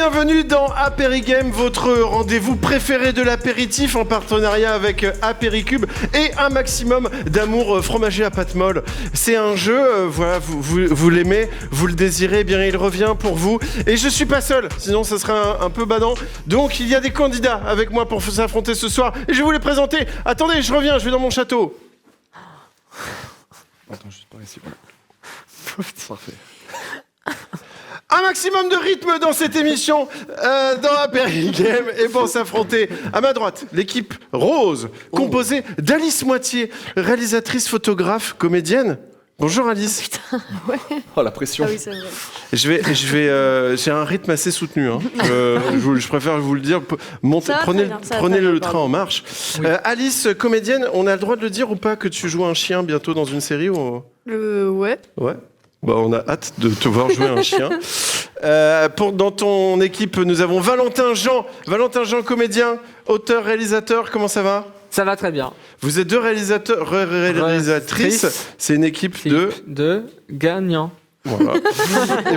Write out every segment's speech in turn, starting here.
bienvenue dans Apérigame, votre rendez-vous préféré de l'apéritif en partenariat avec Apéricube et un maximum d'amour fromager à pâte molle. C'est un jeu, voilà, vous l'aimez, vous le désirez, eh bien il revient pour vous. Et je suis pas seul, sinon ça serait un peu badant. Donc il y a des candidats avec moi pour s'affronter ce soir et je vais vous les présenter. Attendez, je reviens, je vais dans mon château. Attends, juste par ici. Parfait. Un maximum de rythme dans cette émission, dans Apérigame. Et pour s'affronter, à ma droite, l'équipe rose, composée d'Alice Moitié, réalisatrice, photographe, comédienne. Bonjour Alice. Putain, ouais. Oh, la pression. Ah oui, c'est vrai. J'ai un rythme assez soutenu. Hein. Je préfère vous le dire. Prenez le train en marche. Oui. Alice, comédienne, on a le droit de le dire ou pas que tu joues un chien bientôt dans une série ou... Ouais. Ouais. Bah, on a hâte de te voir jouer un chien. Dans ton équipe, nous avons Valentin Jean, comédien, auteur, réalisateur. Comment ça va ? Ça va très bien. Vous êtes deux réalisatrices. C'est une équipe de gagnants. Voilà. Et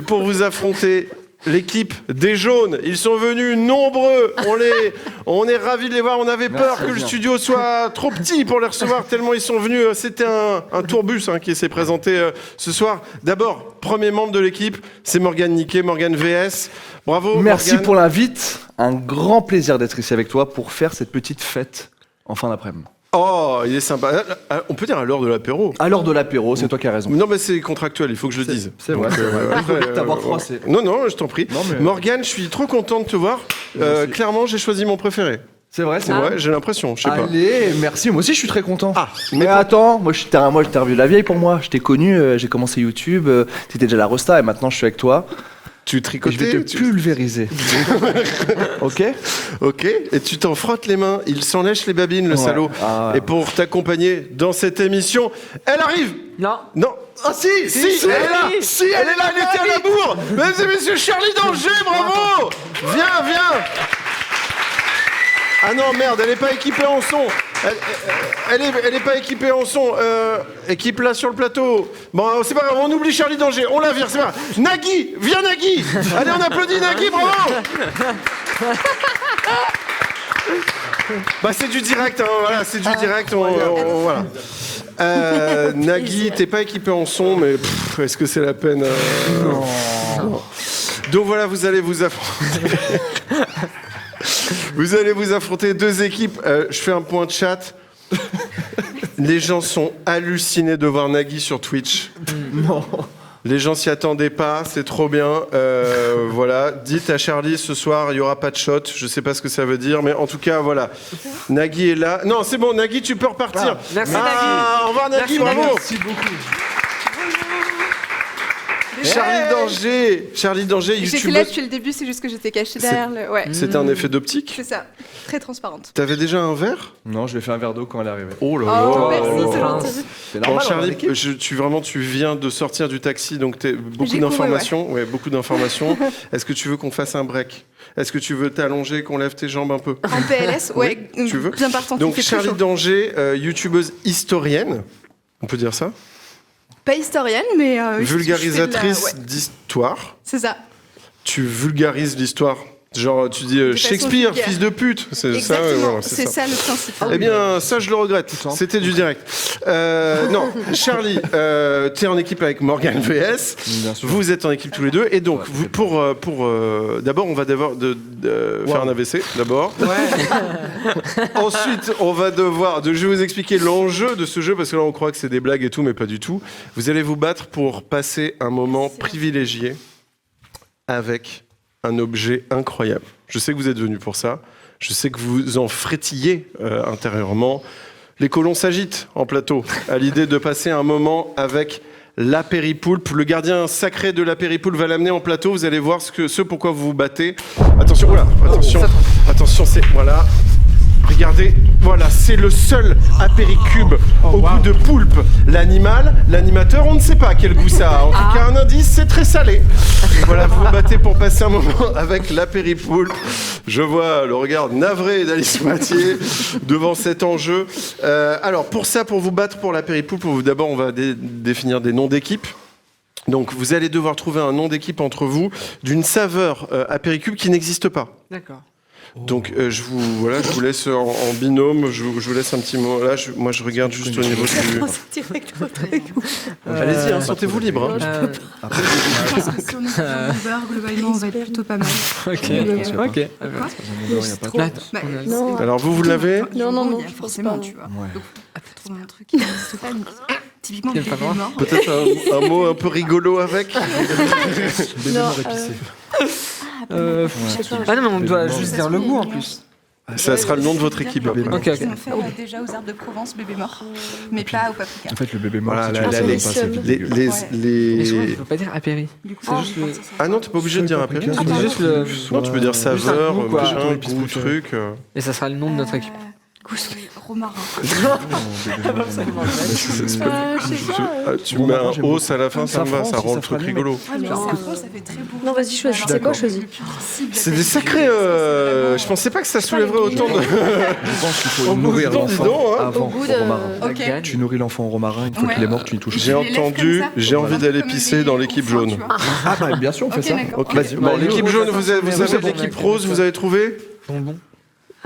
pour vous affronter, l'équipe des jaunes, ils sont venus nombreux. On est ravis de les voir. On avait peur que le studio soit trop petit pour les recevoir tellement ils sont venus. C'était un tourbus qui s'est présenté ce soir. D'abord, premier membre de l'équipe, c'est Morgane Niquet, Morgane VS. Bravo. Merci Morgane. pour l'invite. Un grand plaisir d'être ici avec toi pour faire cette petite fête en fin d'après-midi. Oh, il est sympa. On peut dire à l'heure de l'apéro. À l'heure de l'apéro, c'est toi qui as raison. Non, mais c'est contractuel, il faut que je le dise. C'est vrai. T'avoir froissé. Non, je t'en prie. Mais... Morgane, je suis trop content de te voir. Clairement, j'ai choisi mon préféré. C'est vrai, j'ai l'impression, je sais pas. Allez, merci. Moi aussi, je suis très content. Mais attends, moi, j'étais interviewé la vieille pour moi. Je t'ai connu, j'ai commencé YouTube, t'étais déjà la Rosta et maintenant, je suis avec toi. Tu tricotais. Je vais te pulvériser. Ok. Et tu t'en frottes les mains. Il s'en lèche les babines, le salaud. Et pour t'accompagner dans cette émission, elle arrive. Non. Ah si, elle est là. Si, elle est là, elle était à la bourre. Mesdames et messieurs, Charlie Danger, bravo. Viens. Ah non, merde, elle est pas équipée en son. Elle est pas équipée en son. Équipe-la sur le plateau. Bon, c'est pas grave, on oublie Charlie Danger. On la vire, c'est pas grave. Nagui, viens Nagui. Allez, on applaudit Nagui, bravo. Bah, c'est du direct, voilà, c'est du direct. Voilà. Nagui, t'es pas équipé en son, mais est-ce que c'est la peine Non. Donc voilà, vous allez vous affronter. Vous allez vous affronter deux équipes. Je fais un point de chat. Les gens sont hallucinés de voir Nagui sur Twitch. Non. Les gens s'y attendaient pas, c'est trop bien. Voilà. Dites à Charlie ce soir, il n'y aura pas de shot. Je sais pas ce que ça veut dire, mais en tout cas, voilà. Nagui est là. Non, c'est bon, Nagui, tu peux repartir. Merci Nagui. Au revoir Nagui, bravo. Merci beaucoup. Charlie Danger, J'étais YouTubeuse. là depuis le début, c'est juste que j'étais cachée derrière le... Ouais. C'était un effet d'optique. C'est ça, très transparente. T'avais déjà un verre? Non, je lui ai fait un verre d'eau quand elle est arrivée. Oh là là. Merci, c'est gentil. C'est Bon, normal. Charlie, tu viens de sortir du taxi, donc beaucoup J'ai d'informations. Ouais, beaucoup d'informations. Est-ce que tu veux qu'on fasse un break? Est-ce que tu veux t'allonger, qu'on lève tes jambes un peu? En PLS, ouais. Oui, tu veux? Bien partant. Donc Charlie Danger, youtubeuse historienne, on peut dire ça? Pas historienne, mais... vulgarisatrice d'histoire. C'est ça. Tu vulgarises l'histoire. Genre, tu dis Shakespeare, vulgaire. fils de pute. C'est Exactement, ça, c'est ça le principe. Eh bien, ça, je le regrette. C'était du direct. Non, Charlie, t'es en équipe avec Morgane VS. Bien sûr. Vous êtes en équipe tous les deux. Et donc, d'abord, on va devoir faire un AVC, d'abord. Ouais. Ensuite, je vais vous expliquer l'enjeu de ce jeu, parce que là, on croit que c'est des blagues et tout, mais pas du tout. Vous allez vous battre pour passer un moment privilégié avec un objet incroyable. Je sais que vous êtes venus pour ça. Je sais que vous en frétillez intérieurement. Les colons s'agitent en plateau à l'idée de passer un moment avec l'apéripoulpe. Le gardien sacré de l'apéripoulpe va l'amener en plateau. Vous allez voir ce pourquoi vous vous battez. Attention, attention, c'est... Voilà. Regardez, voilà, c'est le seul apéricube au goût de poulpe. L'animateur, on ne sait pas quel goût ça a. En tout cas, un indice, c'est très salé. Voilà, vous vous battez pour passer un moment avec l'apéripoulpe. Je vois le regard navré d'Alice Moitié devant cet enjeu. Alors, pour vous battre pour l'apéripoulpe, d'abord, on va définir des noms d'équipes. Donc, vous allez devoir trouver un nom d'équipe entre vous d'une saveur apéricube qui n'existe pas. D'accord. Donc, je vous laisse en binôme. Je vous laisse un petit mot. Là, moi, je regarde juste au niveau du. Allez-y, sentez-vous libre. Hein. Si on est sur un beurre, globalement, on va être plutôt pas mal. Ok. Ok. Bah, Non, Alors, vous l'avez? non, il y a je pense forcément, pas. tu vois. Donc, faut trouver un truc qui n'existe pas. Donc, typiquement, Il y le a pas bébé droit. mort. Peut-être un mot un peu rigolo avec. Non, Je sais pas. Ah non, mais on doit juste dire le goût en plus. Ça sera le nom de votre équipe. Après. Ok, Ils ont fait déjà aux herbes de Provence, bébé mort, mais pas au paprika. En fait, le bébé mort, Voilà, si là, tu là, le les- sais pas, c'est Les, dégueu. les, Ouais. Mais je crois les... qu'il faut pas dire apéri. Du coup, C'est juste le- Ah non, t'es pas obligé de dire apéri. Tu dis juste le. Non, tu peux dire saveur, goût, quoi. machin, Ton épice goût, préférée. truc. Et ça sera le nom de notre équipe. Romarin. je sais pas. Ah, tu Bon, mets moi, un j'aime hauss à la fin, ça me va, Safran, ça si rend ça le truc fera rigolo. Ouais, mais Non. ça fait très beau. Non, vas-y, choisis. C'est quoi, choisis? C'est des sacrés. Je pensais pas que ça soulèverait autant de. Je pense qu'il faut Au bout nourrir du temps, dis donc, l'enfant hein. avant Au bout au de- romarin. Ok. Gagne. Tu nourris l'enfant au romarin, une fois Ouais. qu'il est mort, tu n'y touches J'ai Je les lève entendu, comme ça. j'ai envie d'aller Comme pisser les dans l'équipe enfants, jaune. tu vois. Ah bah bien sûr, on fait Ok, ça. d'accord. Ok, Vas-y, bon, l'équipe jaune, vous avez bon, l'équipe bon, rose, vous avez trouvé? Bonbon.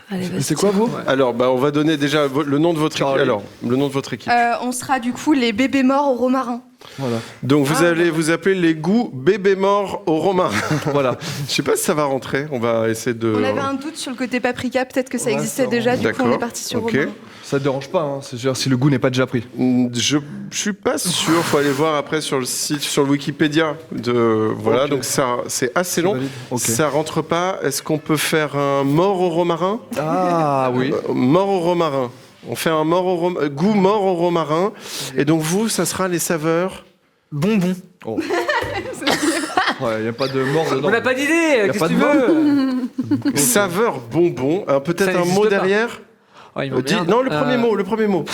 Allez, vas-y. C'est quoi vous? Alors, bah, on va donner déjà le nom de votre équipe. Charlie. Alors, le nom de votre équipe. On sera du coup les bébés morts au romarin. Voilà. Donc, vous allez vous appeler les goûts bébé mort au romarin. Voilà. Je sais pas si ça va rentrer. On va essayer de. On avait un doute sur le côté paprika, peut-être que ça Ouais, existait ça déjà, du coup on D'accord. est parti sur Ok. romarin. Ça te dérange pas, hein. C'est genre si le goût n'est pas déjà pris. Je suis pas sûr. Faut aller voir après sur le site, sur le Wikipédia. Voilà. Ok. Donc ça, c'est assez long. valide. Ok. Ça rentre pas. Est-ce qu'on peut faire un mort au romarin? Ah oui. Mort au romarin. On fait un goût mort au romarin. Et donc vous, ça sera les saveurs. Bonbon. Oh. Ouais, il n'y a pas de mort dedans. On n'a pas d'idée. Qu'est-ce pas que de tu veux? Saveur bonbon. Peut-être Ça un n'existe mot pas. derrière. Oh, il Dis- m'emmerde. non, le premier mot. Le premier mot.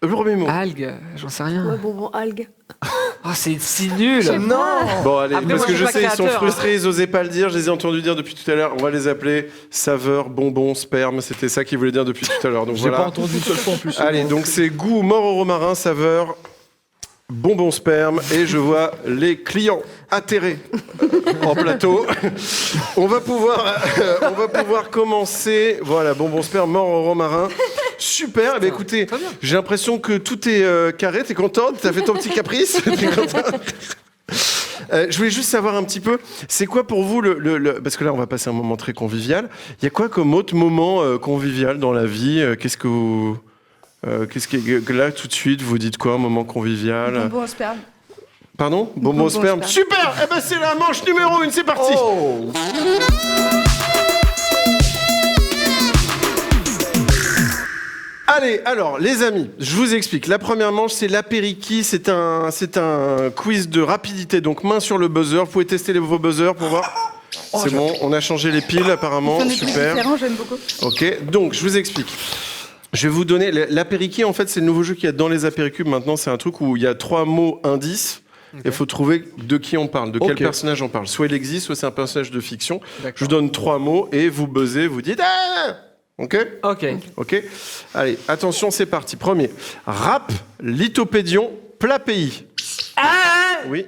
Le premier mot. Algues. J'en sais rien. Ouais, bonbon, algue. Oh, c'est si nul. Non. Bon, allez, Après, parce moi, que je je suis pas sais, ils sont créateur, frustrés, ils osaient pas le dire. Je les ai entendus dire depuis tout à l'heure. On va les appeler saveur, bonbon, sperme. C'était ça qu'ils voulaient dire depuis tout à l'heure. Donc J'ai pas voilà. entendu une seule fois en plus. Allez, donc c'est goût mort au romarin, saveur, bonbon, sperme. Et je vois les clients atterrés en plateau. On va pouvoir commencer. Voilà, bonbon, sperme, mort au romarin. Super. Eh bien, écoutez, très bien. j'ai l'impression que tout est carré. T'es contente? T'as fait ton petit caprice? T'es contente? Je voulais juste savoir un petit peu, c'est quoi pour vous parce que là on va passer un moment très convivial. Il y a quoi comme autre moment convivial dans la vie? Qu'est-ce que vous, que là tout de suite vous dites quoi, un moment convivial? Bonbon au sperme. Pardon? Bonbon Bonbon sperme. sperme. Super. Eh ben c'est la manche numéro 1, c'est parti. Oh. Allez, alors, les amis, je vous explique. La première manche, c'est l'apériki. C'est un quiz de rapidité. Donc, main sur le buzzer. Vous pouvez tester vos buzzers pour voir. C'est bon, on a changé les piles apparemment. On est tous Super. différents, j'aime beaucoup. Ok, donc, je vous explique. Je vais vous donner. L'apériki, en fait, c'est le nouveau jeu qu'il y a dans les apéricubes. Maintenant, c'est un truc où il y a 3 mots indices. Et il faut trouver de qui on parle, de quel Ok. personnage on parle. Soit il existe, soit c'est un personnage de fiction. D'accord. Je vous donne 3 mots et vous buzzez, vous dites ah. Ok. Ok. Ok. Allez, attention, c'est parti. Premier. Rap, lithopédion, plat pays. Oui.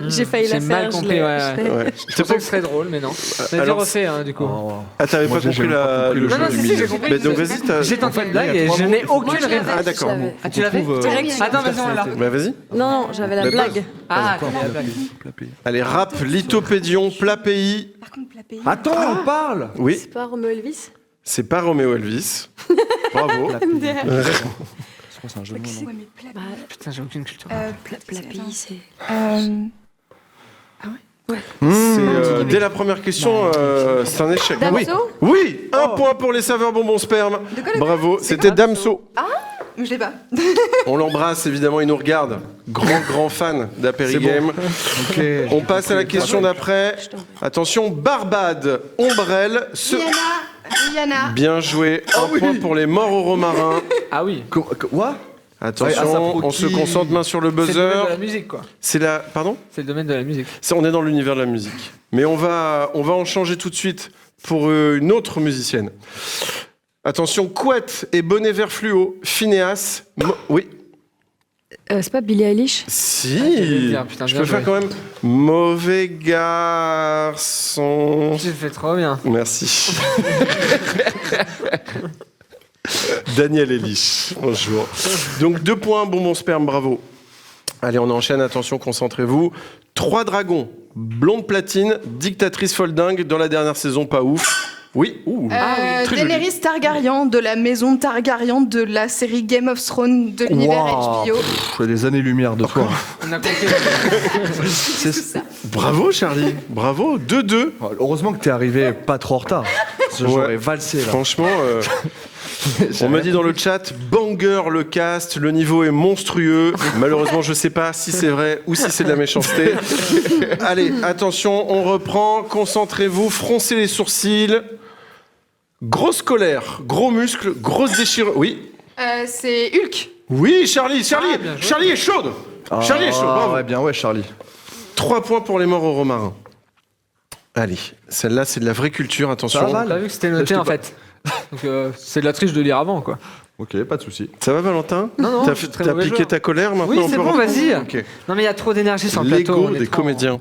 J'ai failli la J'ai faire. mal je compris, l'ai- ouais, je l'ai. Ouais. Je pensais que ce serait drôle, mais non. Mais alors- dire refait, hein, du coup. Oh. Ah, t'avais Moi, pas j'ai compris jamais pas compris le le jeu. Non, non, si, si, j'ai compris. Mais donc vas-y, t'as. J'ai tenté une blague Il y a et trois je mots. n'ai Il faut aucune que je réponse. l'avais. Ah d'accord. Je l'avais. Ah, tu l'avais Direct. Attends, vas-y, on l'a. Bah vas-y. Non, j'avais la Mais blague. Ah, Encore attends, la blague. Allez, rap, lithopédion, plat pays. Par contre, plat pays. Attends, on parle. Oui, C'est pas Romeo Elvis? c'est pas Roméo Elvis. Bravo. MDR. Je crois que c'est un jeu de mots, non Ouais, mais plat Bah, Putain, j'ai aucune culture. plat pays, c'est. C'est dès la première question, c'est un échec. Oui. Damso? Oui, un point pour les saveurs bonbons sperme. De quoi, Bravo, c'était Damso. Mais je l'ai pas. On l'embrasse évidemment, il nous regarde. Grand fan d'Apérigame. Ok. On passe à la question d'après. Attention, Barbade, Ombrelle, Rihanna. Bien joué, un point pour les morts au romarin. Ah oui. What? Attention, Ouais, on se Asaproki. concentre main sur le C'est le domaine buzzer. de la musique, quoi. C'est la... Pardon? C'est le domaine de la musique. On est dans l'univers de la musique. Mais on va en changer tout de suite pour une autre musicienne. Attention, couette et bonnet vert fluo, Phineas. Oui. C'est pas Billie Eilish? Si. j'allais dire, putain, Je bien peux faire joué. quand même mauvais garçon. J'ai fait trop bien. Merci. Daniel Elich, bonjour. Donc 2 points, bonbon sperme, bravo. Allez, on enchaîne, attention, concentrez-vous. 3 dragons, blonde platine, dictatrice folle dingue, dans la dernière saison, pas ouf. Oui, très joli. Daenerys Targaryen de la maison Targaryen de la série Game of Thrones de l'univers Wow. HBO. Pff, des années-lumière de toi. On a compris. Bravo Charlie, bravo, 2-2. Heureusement que t'es arrivé pas trop en retard. J'aurais Ouais. valsé là. Franchement, on m'a dit dans le chat, banger le cast, le niveau est monstrueux. Malheureusement, je sais pas si c'est vrai ou si c'est de la méchanceté. Allez, attention, on reprend, concentrez-vous, froncez les sourcils. Grosse colère, gros muscles, grosse déchirure. Oui, C'est Hulk. oui, Charlie, Ah, bien joué. Charlie est chaude. Charlie est chaude, bravo. Ouais, bien, ouais, Charlie. 3 points pour les morts au romarin. Allez, celle-là, c'est de la vraie culture, attention. Ça va, T'as vu que c'était noté en fait. Donc c'est de la triche de lire avant quoi. Ok, pas de souci. Ça va, Valentin? Non, T'as je suis très t'as mauvais piqué joueur. ta colère, maintenant Oui, on c'est peut bon, reprendre vas-y. Ok. Non mais il y a trop d'énergie sur le plateau. L'ego on est des trop- comédiens.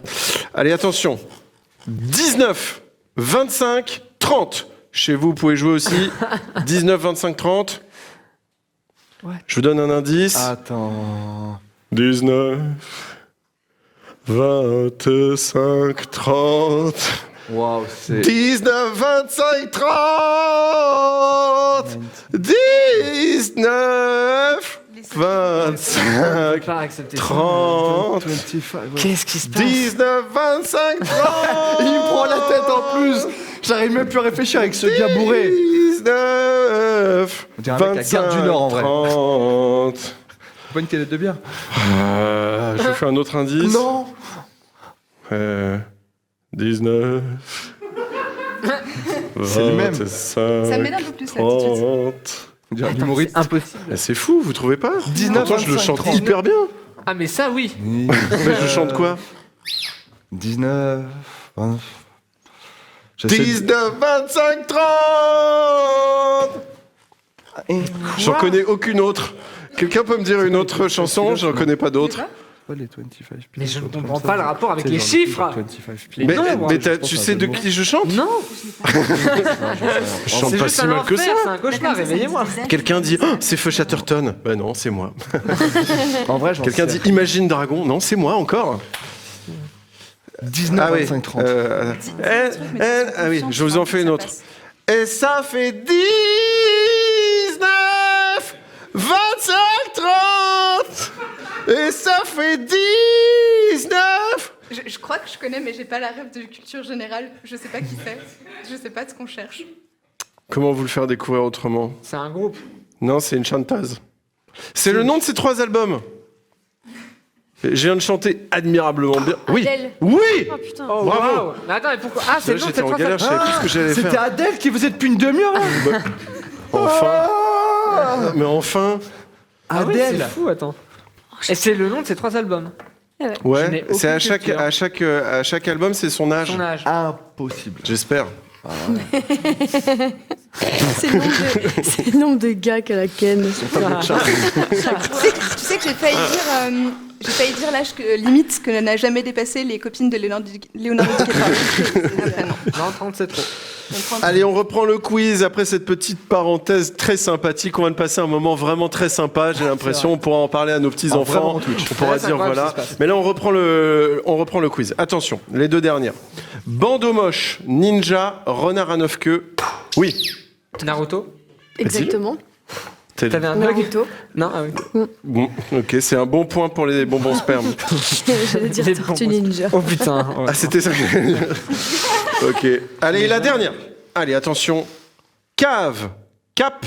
Allez, attention. 19, 25, 30. Chez vous, vous pouvez jouer aussi. 19, 25, 30. Ouais. Je vous donne un indice. Attends. 19, 25, 30. Waouh, c'est. 19, 25, 30. 19, On 25, peut pas accepter ça. 30. 25, ouais. Qu'est-ce qui se passe? 19, 25, 30. Il me prend la tête en plus. J'arrive même plus à réfléchir avec ce gars bourré. 19, On dirait un mec à Gare du Nord, en vrai. 30. Pas une canette de bière. Je vous fais un autre indice. Non. 19. C'est le même. 25, Ça m'aide un peu plus là tout de suite. 30. On dirait un Attends, humoriste. c'est impossible. Mais c'est fou, vous trouvez pas 19, Pourtant, je le 25, chante 30. hyper bien. Ah mais ça oui. Mais je chante quoi 19. 20. J'essaie de- 19, 25, 30. J'en connais aucune autre. Quelqu'un peut me dire une autre chanson? J'en connais pas d'autres. Pas les 25 Mais je ne people, comprends comme pas ça. le rapport avec Tu sais, les genre, chiffres. 25 Les Mais, people. nombres. mais je pense tu à un sais jeu de mots. qui je chante? Non. Je chante C'est pas juste si un mal que ça. enfer, c'est un cauchemar. Réveillez-moi. Quelqu'un dit c'est Feu Chatterton. Ben non, c'est moi. En vrai, j'en Quelqu'un sais. dit Imagine Dragon. Non, c'est moi encore. 19, Ah oui. 25, 30. Ah oui, je vous en fais une autre. Et ça fait 19, 25, 30. Et ça fait 19. Je crois que je connais, mais j'ai pas la rêve de culture générale. Je sais pas qui c'est. Je sais pas de ce qu'on cherche. Comment vous le faire découvrir autrement? C'est un groupe. Non, c'est une chanteuse. C'est le nom de ces 3 albums. Je viens de chanter admirablement bien. Oui. Adèle. Oui. Oh putain. Oh, Bravo. waouh. Mais attends, mais pourquoi? Ah, c'est le nom de J'étais cette en galère, je savais plus ce que j'allais C'était faire. Adèle qui faisait depuis une demi-heure là. Enfin. Mais enfin. Ah oui, Adèle. c'est fou, attends. Et c'est le nom de ces 3 albums. Je n'ai Ouais, aucune c'est à chaque album, c'est son âge. Son âge. Impossible. J'espère. C'est le nombre de gars qu'elle a ken. Tu sais que j'ai failli dire l'âge limite que n'a jamais dépassé les copines de Leonardo DiCaprio. Non, 30 c'est trop. Allez, on reprend le quiz après cette petite parenthèse très sympathique. On vient de passer un moment vraiment très sympa. J'ai l'impression on pourra en parler à nos petits vraiment enfants. Twitch. On pourra Ouais, c'est dire incroyable voilà. ce qui se passe. Mais là, on reprend le quiz. Attention, les 2 dernières. Bandeau moche, ninja, renard à 9 queues. Oui. Naruto. Exactement. T'avais un bug? Naruto. Non, ah oui. Bon, ok, c'est un bon point pour les bonbons sperme. J'allais dire Les Tortue bonbons. Ninja. Oh putain. Ouais. Ah, c'était ça. Ok. Allez, la dernière. Allez, attention. Cave, cap,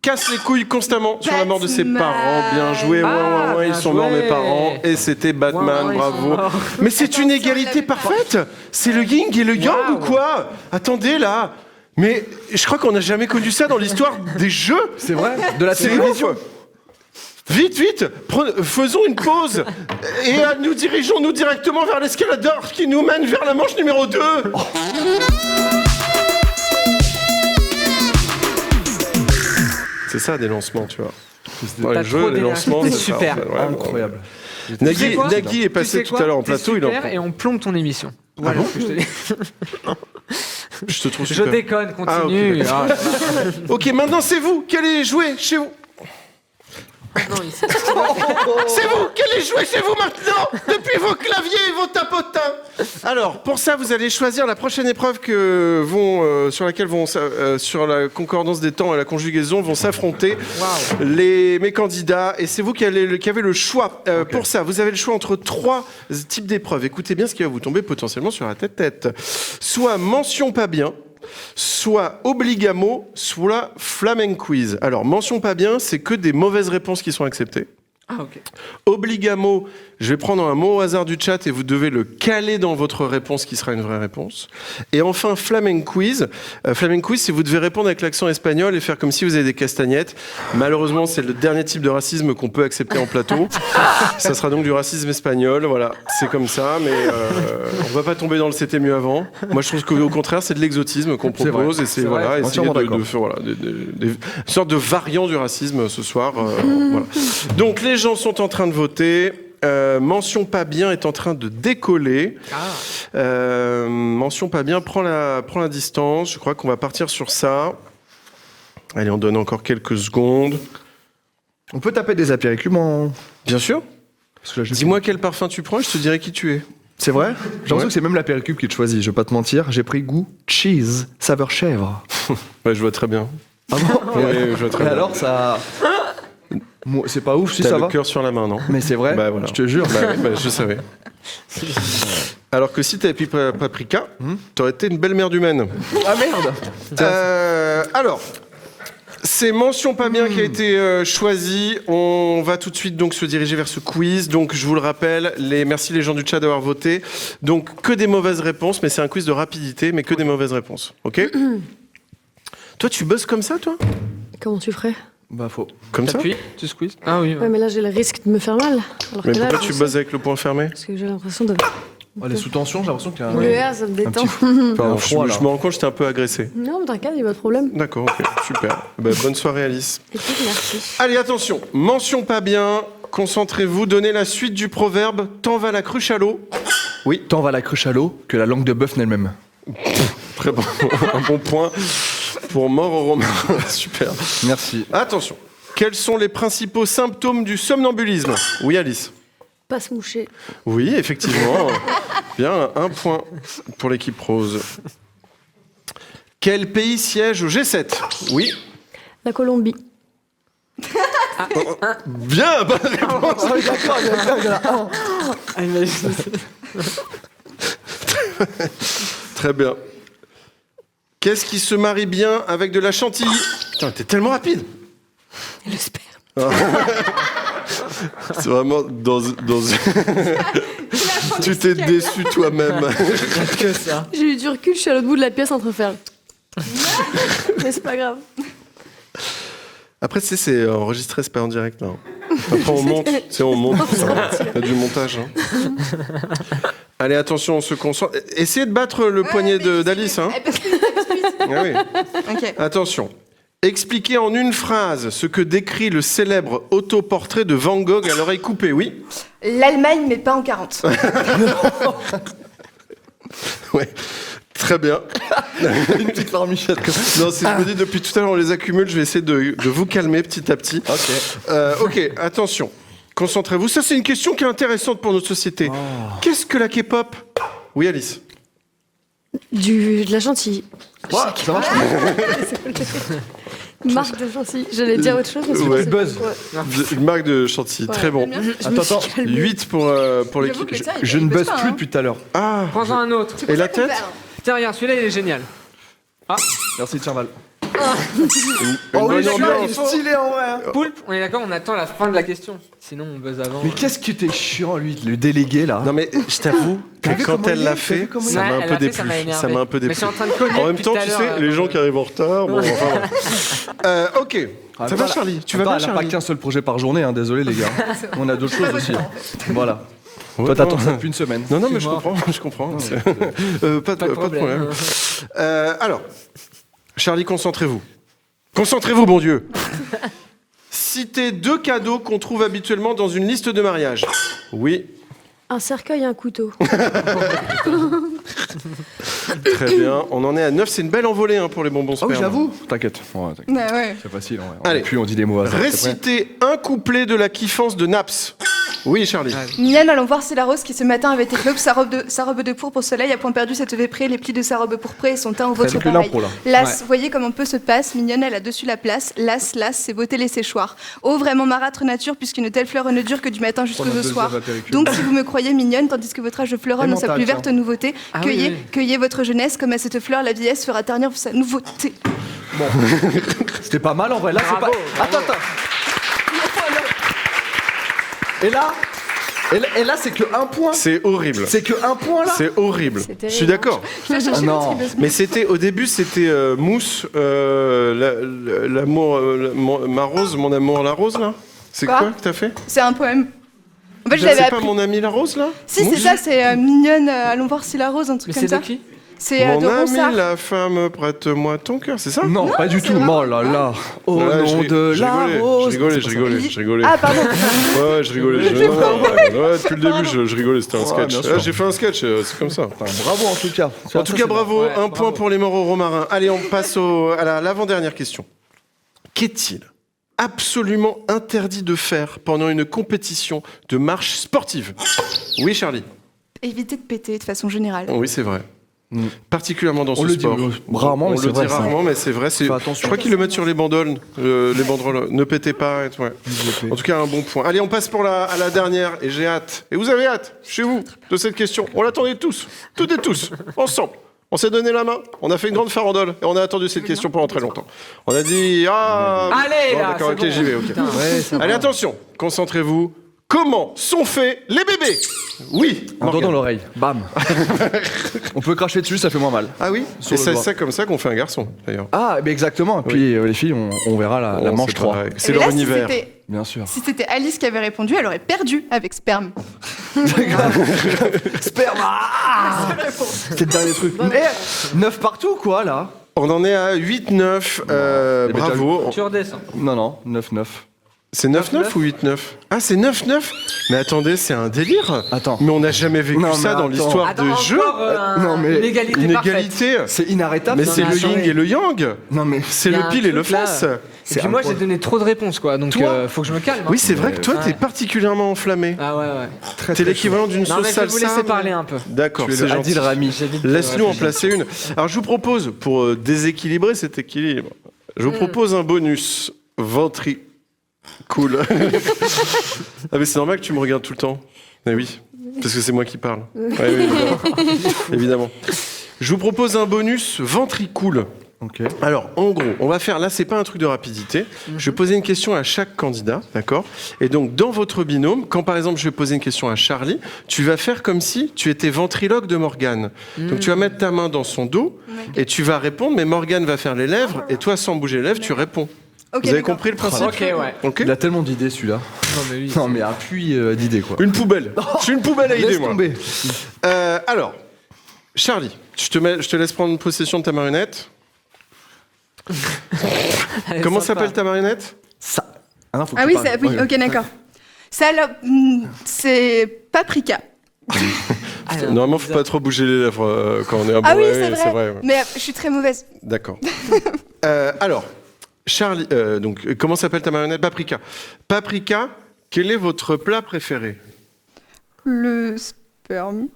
casse les couilles constamment sur la mort de ses Batman. parents. Bien joué. Ah, Ils bien sont morts, joué. mes parents. Et c'était Batman. Ouais, ils Bravo. sont morts. Mais c'est une égalité parfaite. C'est le yin et le yang Waouh. ou quoi? Attendez, là. Mais je crois qu'on n'a jamais connu ça dans l'histoire des jeux. C'est vrai. De la C'est télévision. ouf. Vite, faisons une pause et nous dirigeons-nous directement vers l'escalador qui nous mène vers la manche numéro 2. C'est ça des lancements, tu vois. Dans T'as les jeux, trop les d'énergie. lancements, C'est ça, super. en fait, ouais, Incroyable. Nagui est passé tout à l'heure en T'es plateau, il en super prend. et on plombe ton émission. Voilà ce que je te dis. Je te trouve Je super. déconne, Ah, ok, continue. d'accord. Ok, maintenant c'est vous qui allez jouer chez vous. Non, ici. C'est vous qui allez jouer chez vous maintenant, depuis vos claviers et vos tapotins. Alors, pour ça, vous allez choisir la prochaine épreuve sur laquelle sur la concordance des temps et la conjugaison vont s'affronter mes candidats. Et c'est vous qui avez le choix. Pour ça, vous avez le choix entre 3 types d'épreuves. Écoutez bien ce qui va vous tomber potentiellement sur la tête. Soit mention pas bien, soit obligamo, soit flamenquiz. Alors, mention pas bien, c'est que des mauvaises réponses qui sont acceptées. Ah, ok. Obligamo, je vais prendre un mot au hasard du chat et vous devez le caler dans votre réponse qui sera une vraie réponse. Et enfin, flamenquiz. Flamenquiz, c'est vous devez répondre avec l'accent espagnol et faire comme si vous avez des castagnettes. Malheureusement, c'est le dernier type de racisme qu'on peut accepter en plateau. Ça sera donc du racisme espagnol. Voilà, c'est comme ça, mais on va pas tomber dans le c'était mieux avant. Moi, je trouve qu'au contraire, c'est de l'exotisme qu'on propose vrai. et c'est C'est vrai. voilà, essayer Entièrement de faire une sorte de variant du racisme ce soir. Voilà. Donc, les gens sont en train de voter. Mention pas bien est en train de décoller. Mention pas bien prend la distance. Je crois qu'on va partir sur ça. Allez, on donne encore quelques secondes. On peut taper des apéricubes en... Bien sûr. Parce que là, Dis-moi quel parfum tu prends et je te dirai qui tu es. C'est vrai? J'ai l'impression que c'est même l'apéricube qui te choisit, je vais pas te mentir. J'ai pris goût cheese, saveur chèvre. Ouais, je vois très bien. Ah bon? Oui, je vois très Et bien. alors, ça... Moi, c'est pas ouf, si T'as ça le va. cœur sur la main, non? Mais c'est vrai, Bah, voilà. je te jure. Bah, oui, bah, je savais. Alors que si t'avais pris paprika, t'aurais été une belle merde humaine. Ah merde. Alors, c'est mention pas bien qui a été choisie. On va tout de suite donc se diriger vers ce quiz. Donc, je vous le rappelle, merci les gens du chat d'avoir voté. Donc, que des mauvaises réponses, mais c'est un quiz de rapidité, mais que des mauvaises réponses. Ok? Toi, tu bosses comme ça, toi? Comment tu ferais? Bah faux. Comme ça? T'appuies, tu squeezes. Ah oui. Ouais, mais là, j'ai le risque de me faire mal. Alors Mais que là, pourquoi tu je bosses sais- avec le point fermé? Parce que j'ai l'impression de... Oh, les sous tensions, j'ai l'impression qu'il y a Le air, ça me détend. Alors, froid, là. je me rends compte que j'étais un peu agressé. Non, mais t'inquiète, il n'y a pas de problème. D'accord, ok, super. Bah, bonne soirée Alice. Écoute, merci. Allez, attention, mention pas bien, concentrez-vous, donnez la suite du proverbe « Tant va la cruche à l'eau ». Oui, Tant va la cruche à l'eau que la langue de bœuf n'elle-même. très bon, un bon point pour mort au romain. Super. Merci. Attention, quels sont les principaux symptômes du somnambulisme? Oui, Alice. Pas se moucher. Oui, effectivement. Bien, un point pour l'équipe rose. Quel pays siège au G7? Oui. La Colombie. Bien, bonne réponse. Très bien. Qu'est-ce qui se marie bien avec de la chantilly? Putain, t'es tellement rapide. Le sperme. C'est vraiment dans... Tu t'es déçu toi-même. Que ça. J'ai eu du recul, je suis à l'autre bout de la pièce en train de faire... mais c'est pas grave. Après, tu sais, c'est enregistré, c'est pas en direct, là. Après, on monte. Tu sais, on monte. Il y a du montage. Hein. Allez, attention, on se concentre. Essayez de battre le poignet d'Alice. Hein. Ah oui. Ok. Attention. Expliquez en une phrase ce que décrit le célèbre autoportrait de Van Gogh à l'oreille coupée, oui? L'Allemagne, mais pas en 40. Ouais. Très bien. Une petite larmichette. Non, je me dis depuis tout à l'heure, on les accumule. Je vais essayer de vous calmer petit à petit. Ok. Ok, attention. Concentrez-vous. Ça, c'est une question qui est intéressante pour notre société. Qu'est-ce que la K-pop? Oui, Alice. De la chantilly. What, ça marche? Marque de chantilly. J'allais dire autre chose, mais c'est Ouais. pas Buzz. Une marque de chantilly. Ouais. Très bon. Bien. Attends, 8 pour J'avoue l'équipe. que ça, je il ne bosse buzz pas, plus hein. depuis tout à l'heure. Ah. Prends-en un autre. Et la tête? Tiens, regarde, celui-là, il est génial. Merci, Tcherval. Une Oh bonne oui, celui-là, il ambiance. est stylé en vrai. hein. Poulpe, on est d'accord, on attend la fin de la question. Sinon, on buzz avant. Mais qu'est-ce que t'es chiant, lui, le délégué, là. Non mais je t'avoue que T'as vu quand comment elle il est l'a T'as fait, vu comment il ça est m'a un Elle peu l'a fait, déplu. ça m'a énervé. Ça m'a un peu Mais déplu. je suis en train de cogner En même depuis temps, tout à tu l'heure, sais, les gens qui arrivent en retard, bon, enfin, voilà. Ok. Ça va, voilà. Charlie? Tu vas Attends, bien, elle n'a pas Charlie? qu'un seul projet par journée, hein, désolé les gars. On a d'autres choses aussi. Voilà. Ouais, Toi, t'attends non. ça depuis une semaine. Non, non, mais je Excuse-moi. comprends, je comprends. Non, C'est- pas de problème. Alors, Charlie, concentrez-vous. Concentrez-vous, bon Dieu. Citez 2 cadeaux qu'on trouve habituellement dans une liste de mariage. Oui, Un cercueil et un couteau. très bien. On en est à 9. C'est une belle envolée hein, pour les bonbons Ah sperme. oui, j'avoue. T'inquiète. Ouais, t'inquiète. Ah ouais. C'est facile. Ouais. Allez. Puis on dit des mots à ça. Récitez un couplet de la kiffance de Naps. Oui, Charlie. Mignonne, allons voir Céla Rose qui ce matin avait éclopé sa robe de pourpre au soleil, à point perdu cette véprée, les plis de sa robe pourprée et son teint au vôtre C'est que pareil. l'impro, là. Las, voyez comment peu se passe, mignonne, elle a dessus la place, las, ses beautés les séchoirs. Oh, vraiment marâtre nature, puisqu'une telle fleur ne dure que du matin jusqu'au soir. Donc si vous me croyez mignonne, tandis que votre âge fleuronne en sa plus verte nouveauté, cueillez votre jeunesse, comme à cette fleur la vieillesse fera ternir sa nouveauté. Bon. C'était pas mal en vrai. Là, c'est pas. Attends. Et là, c'est que un point. C'est horrible. C'est que un point là. C'est horrible. C'est Je terrible, suis d'accord. Je vais chercher non. le truc. Mais c'était au début, c'était Mousse, l'amour, ma rose, mon amour la rose là. C'est Quoi quoi que t'as fait? C'est un poème. En fait, je l'avais C'est pas appris. mon ami la rose là? Si, c'est Mousse ça, c'est mignonne, allons voir Céla Rose, un truc Mais comme c'est ça. de qui? C'est Mon de Ronsard. ami la femme, prête-moi ton cœur, c'est ça? Non, pas du tout. Oh là là. Au Ouais, nom de je la rigolais, rose. je rigolais. Ah, pardon. Ouais, je rigolais. Ouais, depuis le début, je rigolais, c'était un Ouais, sketch. bien sûr. J'ai fait un sketch, c'est comme ça. Enfin, bravo en tout cas. En tout cas, bravo, Ouais, un bravo. point pour les morts au romarin. Allez, on passe à l'avant-dernière question. Qu'est-il absolument interdit de faire pendant une compétition de marche sportive? Oui, Charlie. Évitez de péter de façon générale. Oui, c'est vrai. Particulièrement dans On ce le dit sport. rarement, on mais le c'est dit vrai, ça. rarement, mais c'est vrai. Fais Je attention. crois qu'ils le mettent sur les banderoles. Les banderoles. Ne pétez pas. Et tout, ouais. En tout cas, un bon point. Allez, on passe à la dernière. Et j'ai hâte. Et vous avez hâte, chez vous, de cette question. On l'attendait tous. Toutes et tous. Ensemble. On s'est donné la main. On a fait une grande farandole. Et on a attendu cette question pendant très longtemps. On a dit... Ah Allez, bon, là, d'accord, c'est ok, bon. j'y vais. Ok. Putain. Ouais, ça Allez, va. attention. Concentrez-vous. Comment sont faits les bébés? Oui. Un doigt Morgane. dans l'oreille. Bam. On peut cracher dessus, ça fait moins mal. Ah oui. Sur Et le c'est doigt. ça comme ça qu'on fait un garçon, d'ailleurs. Ah, mais exactement. Puis les filles, on verra la Oh, manche c'est 3. pareil. C'est Mais leur là, univers. Bien sûr. Si c'était Alice qui avait répondu, elle aurait perdu avec sperme. Sperme. C'est le dernier truc. Mais 9 partout, quoi, là. On en est à 8-9. déjà Bravo. Tu redescends. Non, 9-9. C'est 9-9 ou 8-9? Ah, c'est 9-9? Mais attendez, c'est un délire. Attends. Mais on n'a jamais vécu Non, ça mais dans attends. l'histoire de jeu. non, mais Une égalité Une parfaite. égalité. C'est inarrêtable. Mais ça. c'est le attendez. yin et le yang. Non, mais. C'est Il y le a un pile et le truc là. face. Et puis moi, j'ai donné trop de réponses, quoi. Donc, Toi faut que je me calme. hein. Oui, c'est vrai que toi, Ouais. t'es particulièrement enflammé. Ah ouais. T'es très l'équivalent d'une Non, sauce mais je vais vous salsa. laisser parler un peu. D'accord, Tu es c'est le gentil. Adil Rami. J'évite de Laisse-nous en réfléchir. placer une. Alors, je vous propose, pour déséquilibrer cet équilibre, je vous propose un bonus ventricule. Ah, mais c'est normal que tu me regardes tout le temps. Mais oui, parce que c'est moi qui parle. Ouais, oui, évidemment. Évidemment. Je vous propose un bonus ventricule. Ok. Alors, en gros, on va faire, là, c'est pas un truc de rapidité. Je vais poser une question à chaque candidat, d'accord? Et donc, dans votre binôme, quand par exemple, je vais poser une question à Charlie, tu vas faire comme si tu étais ventriloque de Morgane. Donc, tu vas mettre ta main dans son dos et tu vas répondre, mais Morgane va faire les lèvres et toi, sans bouger les lèvres, tu réponds. Ok, Vous avez d'accord. compris le principe? Ok, ouais. Ok. Il a tellement d'idées, celui-là. Non, mais oui. Non, mais un puits d'idées, quoi. Une poubelle. Je suis une poubelle à idées, Laisse moi. tomber. Alors, Charlie, je te laisse prendre possession de ta marionnette. Elle est Comment sympa. s'appelle ta marionnette? Ça. Ah, non, faut que Ah tu oui, parles. oui, ok, d'accord. Ça, là, c'est paprika. Ah, non, Normalement, faut bizarre. pas trop bouger les lèvres quand on est à Ah oui, bourré, c'est vrai. ouais. Mais je suis très mauvaise. D'accord. Alors, Charlie, donc, comment s'appelle ta marionnette? Paprika. Paprika, quel est votre plat préféré? Le sperme.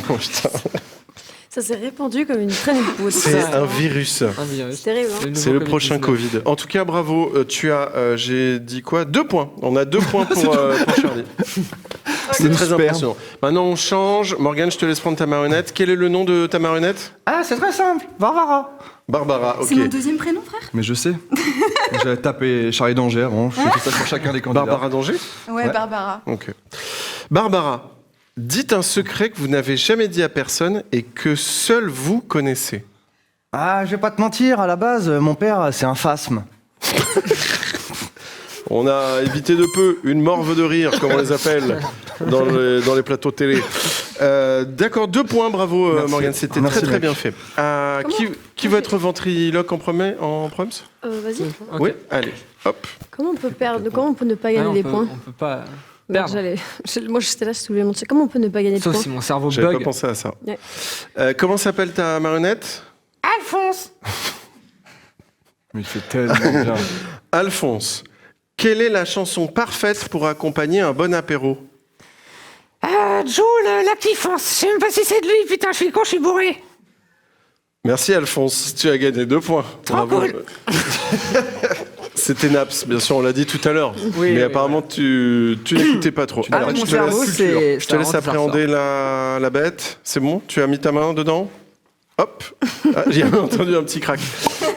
Oh, putain. Ça s'est répandu comme une traînée de poudre. C'est Ça, un virus. Un virus. C'est terrible, hein. nouveau C'est le prochain Covid-19. Covid. En tout cas, bravo. Tu as, j'ai dit quoi? 2 points. On a 2 points pour Charlie. C'est Le très sperme. impressionnant. Maintenant, on change. Morgane, je te laisse prendre ta marionnette. Quel est le nom de ta marionnette? Ah, c'est très simple. Barbara. Barbara, ok. C'est mon deuxième prénom, frère? Mais je sais. J'ai tapé Charlie d'Angers. Bon, je fais ça sur chacun des candidats. Barbara Danger? Ouais, Ouais. Barbara. Ok. Barbara, dites un secret que vous n'avez jamais dit à personne et que seul vous connaissez. Ah, je vais pas te mentir, à la base, mon père, c'est un phasme. On a évité de peu une morve de rire, comme on les appelle dans les plateaux télé. D'accord, 2 points, bravo Merci. Morgane, c'était Merci, très très mec. bien fait. Qui veut être ventriloque en premier, en proms? Vas-y. Ok. Oui, allez. Hop. Comment on peut perdre? Comment on peut ne pas gagner des points? On peut pas Merde, perdre. moi, j'étais là, je voulais montrer. Comment on peut ne pas gagner de Sauf points? si mon cerveau J'avais bug. pas pensé à ça. Ouais. Comment s'appelle ta marionnette? Alphonse. Mais il fait tellement bien. Alphonse, quelle est la chanson parfaite pour accompagner un bon apéro? Joule, la kiffance. Je sais même pas si c'est de lui, putain, je suis con, je suis bourré. Merci Alphonse, tu as gagné 2 points. Bravo. cool. C'était Naps, bien sûr, on l'a dit tout à l'heure. Mais apparemment, tu n'écoutais pas trop. Alors, mon je te cerveau, c'est. je te laisse appréhender la bête. C'est bon? Tu as mis ta main dedans? Hop. Ah, j'ai entendu un petit crack.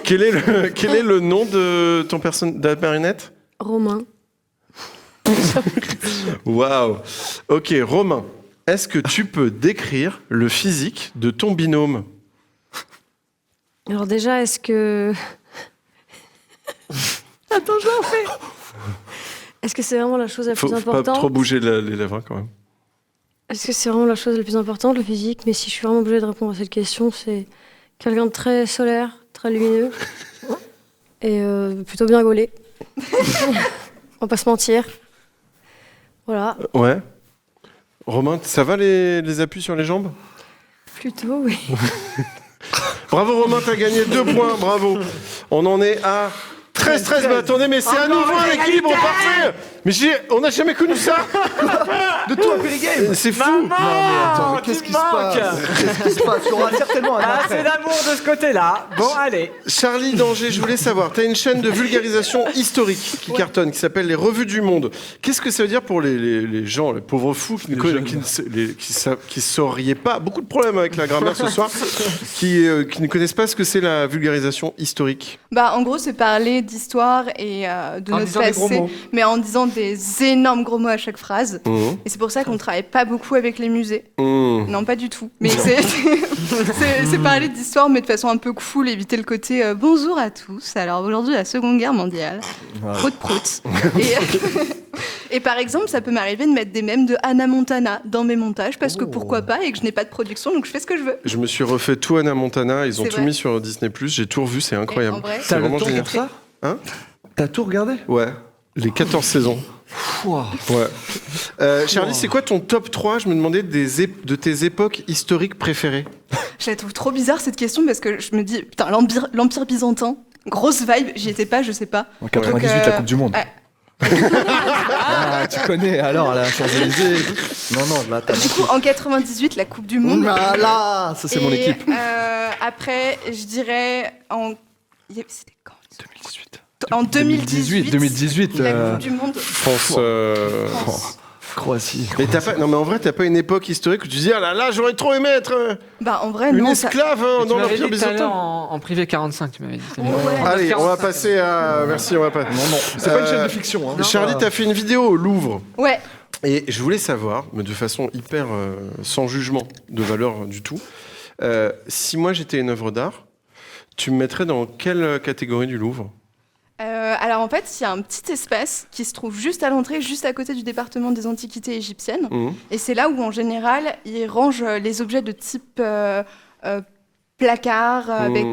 Quel est le nom de ton de la marionnette? Romain. Waouh. Ok, Romain, est-ce que tu peux décrire le physique de ton binôme? Alors déjà, est-ce que... Attends, je l'en fais. Est-ce que c'est vraiment la chose la Faut plus pas importante? trop bouger les lèvres quand même. Est-ce que c'est vraiment la chose la plus importante, le physique? Mais si je suis vraiment obligée de répondre à cette question, c'est quelqu'un de très solaire, très lumineux et plutôt bien gaulé. On va pas se mentir. Voilà, Ouais. Romain, ça va les appuis sur les jambes? plutôt, oui. Bravo Romain, t'as gagné 2 points, bravo. On en est à 13-13, mais attendez, mais c'est à nouveau un équilibre parfait. Mais on n'a jamais connu ça. De tout un périgame. C'est fou. Non mais attends, mais qu'est-ce qui se passe? Qu'est-ce qui se passe? Il y aura certainement un après. l'amour de ce côté-là. Bon, allez. Charlie d'Angers, je voulais savoir, t'as une chaîne de vulgarisation historique qui cartonne, qui s'appelle Les Revues du Monde. Qu'est-ce que ça veut dire pour les gens, les pauvres fous qui sauriez pas, beaucoup de problèmes avec la grammaire ce soir, qui ne connaissent pas ce que c'est la vulgarisation historique? Bah, en gros, c'est parler d'histoire et de En notre disant des gros passé, mots. mais en disant des énormes gros mots à chaque phrase. Et c'est pour ça qu'on ne travaille pas beaucoup avec les musées. Non, pas du tout. Mais c'est parler d'histoire, mais de façon un peu cool, éviter le côté bonjour à tous. Alors aujourd'hui, la Seconde Guerre mondiale. Prout prout. Et par exemple, ça peut m'arriver de mettre des mèmes de Hannah Montana dans mes montages, parce que pourquoi pas, et que je n'ai pas de production, donc je fais ce que je veux. Je me suis refait tout Hannah Montana, ils ont C'est tout vrai. mis sur Disney+, j'ai tout revu, c'est Et incroyable. en vrai, C'est vraiment le temps génial. pour ça? Hein? T'as tout regardé? Ouais, les 14 saisons. Ouais. Charlie, c'est quoi ton top 3, je me demandais, de tes époques historiques préférées? je la trouve trop bizarre cette question, parce que je me dis, putain, l'Empire byzantin, grosse vibe, j'y étais pas, je sais pas. En 98, Donc, la Coupe du Monde. ouais. Ah, tu connais, alors, à la Champs-Élysées. Non, là, t'as... Du coup, en 98, la Coupe du Monde. Là, ça c'est mon Et, équipe. Après, je dirais c'était quand? 2018. En 2018. La Coupe du Monde. France. France. Croatie. Mais non, mais en vrai, t'as pas une époque historique où tu dis, ah là là, j'aurais trop aimé être Bah, en vrai, une non. esclave dans l'Empire tout à l'heure byzantin. en privé 45, tu m'avais dit. Ouais. Allez, on va passer à. Merci, on va pas. Non, c'est pas une chaîne de fiction. Hein. Charlie, t'as fait une vidéo au Louvre. Ouais. Et je voulais savoir, mais de façon hyper sans jugement de valeur du tout, si moi j'étais une œuvre d'art, tu me mettrais dans quelle catégorie du Louvre? Alors en fait, il y a un petit espace qui se trouve juste à l'entrée, juste à côté du département des antiquités égyptiennes. Et c'est là où en général, ils rangent les objets de type placard, avec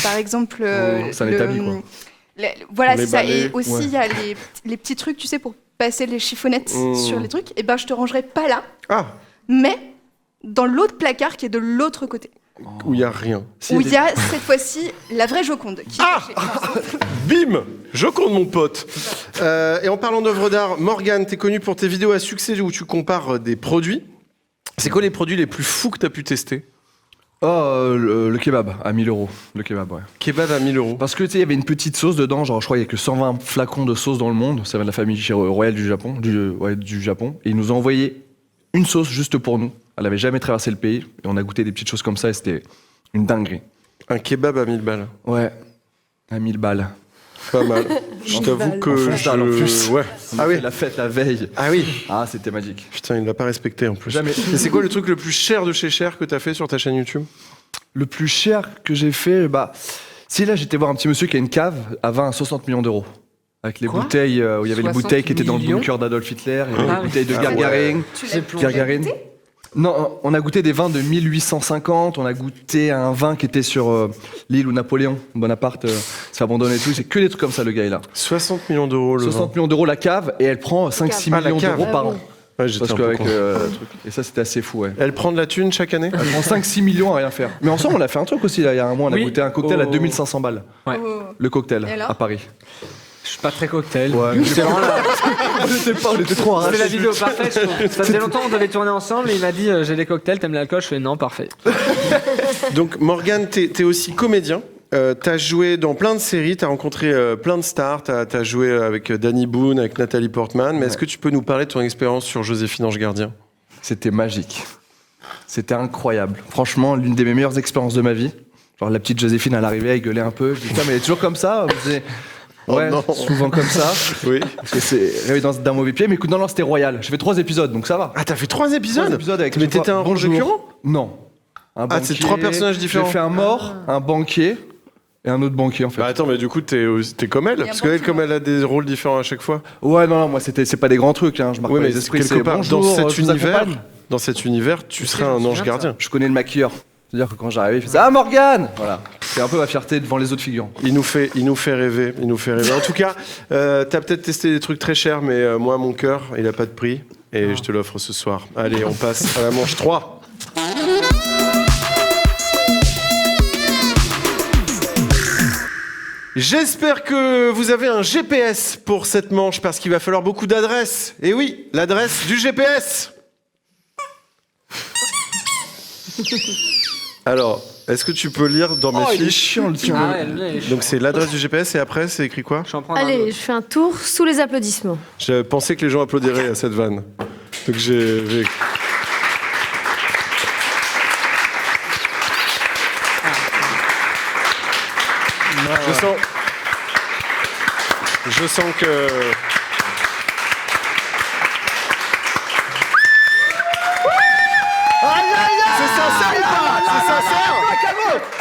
par exemple... C'est un établi, quoi. Voilà, Les c'est ça. Et balais. aussi, il y a les petits trucs, tu sais, pour passer les chiffonnettes sur les trucs. Et ben, je te rangerai pas là, Ah, mais dans l'autre placard qui est de l'autre côté. où il n'y a rien. Où il y a cette fois-ci la vraie Joconde. Qui est cachée. Bim! Joconde, mon pote. Et en parlant d'œuvres d'art, Morgane, t'es connu pour tes vidéos à succès où tu compares des produits. C'est quoi les produits les plus fous que t'as pu tester? Oh, le kebab à 1000 €. Le kebab, ouais. Kebab à 1000 €. Parce que tu sais, il y avait une petite sauce dedans, genre je crois qu'il y a que 120 flacons de sauce dans le monde. Ça vient de la famille royale du Japon, du Japon. Et ils nous ont envoyé une sauce juste pour nous. Elle avait jamais traversé le pays. Et on a goûté des petites choses comme ça et c'était une dinguerie. Un kebab à 1000 balles. Ouais, à 1000 balles. Pas mal. Je t'avoue que freestyle, en plus. Ouais. Ah oui, la fête la veille. Ah oui. Ah, c'était magique. Putain, il l'a pas respecté en plus. Jamais. Et c'est quoi le truc le plus cher de chez Cher que t'as fait sur ta chaîne YouTube? Le plus cher que j'ai fait, bah, si là j'étais voir un petit monsieur qui a une cave à 20 à 60 millions d'euros. Avec les bouteilles, où il y avait les 60 bouteilles qui étaient dans le millions bunker d'Adolf Hitler, il y avait Ah les oui. bouteilles de Ah Gargarine. Tu l'as Gargarine. Non, on a goûté des vins de 1850, on a goûté un vin qui était sur l'île où Napoléon Bonaparte s'est abandonné et tout. C'est que des trucs comme ça, le gars est là. 60 millions d'euros le 60 millions d'euros la cave, et elle prend 5-6 Ah, la millions cave. d'euros par an. Ouais, j'étais Parce un peu qu'avec con. le truc. Et ça, c'était assez fou, ouais. Elle prend de la thune chaque année Elle prend 5-6 millions à rien faire. Mais ensemble, on a fait un truc aussi, là, il y a un mois, on a Oui. goûté un cocktail à Oh. 2500 balles. Ouais. Oh. Le cocktail, Et alors à Paris. Je suis pas très cocktail. Ouais. C'est vraiment la- on était trop C'était la arrachés. vidéo parfaite. je trouve. Ça faisait longtemps qu'on devait tourner ensemble et il m'a dit j'ai les cocktails, t'aimes l'alcool? Je fais non, parfait. Donc Morgane, t'es aussi comédien. T'as joué dans plein de séries, t'as rencontré plein de stars, t'as joué avec Danny Boone, avec Nathalie Portman. Mais est-ce que tu peux nous parler de ton expérience sur Joséphine Ange Gardien? C'était magique. C'était incroyable. Franchement, l'une des meilleures expériences de ma vie. Genre, la petite Joséphine, elle arrivait, elle gueulait un peu. Je dis, putain, mais elle est toujours comme ça. Vous faisait... Ouais, non. souvent comme ça. Oui. Parce que c'est réveillé d'un mauvais pied. Mais écoute, non, c'était royal. J'ai fait 3 épisodes, donc ça va. Ah, t'as fait 3 épisodes 3 épisodes avec Mais t'étais un rôle Bonjour. récurrent? Non. Un Ah, c'est banquier. 3 personnages différents. J'ai fait un mort, un banquier et un autre banquier, en fait. Bah attends, mais du coup, t'es comme elle. Il y a Parce un bon qu'elle, film, comme elle a des rôles différents à chaque fois. Ouais, non, moi, c'est pas des grands trucs. Hein. Je marque Oui, pas mais les esprits. quelque C'est part, bonjour, dans je cet vous univers, accompagne. tu serais un ange gardien. Je connais le maquilleur. C'est-à-dire que quand j'arrivais, il faisait Ah, Morgane Voilà. C'est un peu ma fierté devant les autres figurants. Il nous fait rêver. En tout cas, t'as peut-être testé des trucs très chers, mais moi, mon cœur, il a pas de prix. Et je te l'offre ce soir. Allez, on passe à la manche 3. J'espère que vous avez un GPS pour cette manche, parce qu'il va falloir beaucoup d'adresses. Et oui, l'adresse du GPS. Alors, est-ce que tu peux lire dans mes il est fiches? chiant, le tien. Ah ouais, lui, il est chiant. Donc c'est l'adresse du GPS et après c'est écrit quoi? Je vais en prendre un Allez, autre. je fais un tour sous les applaudissements. Je pensais que les gens applaudiraient à cette vanne. Donc j'ai... Je sens que...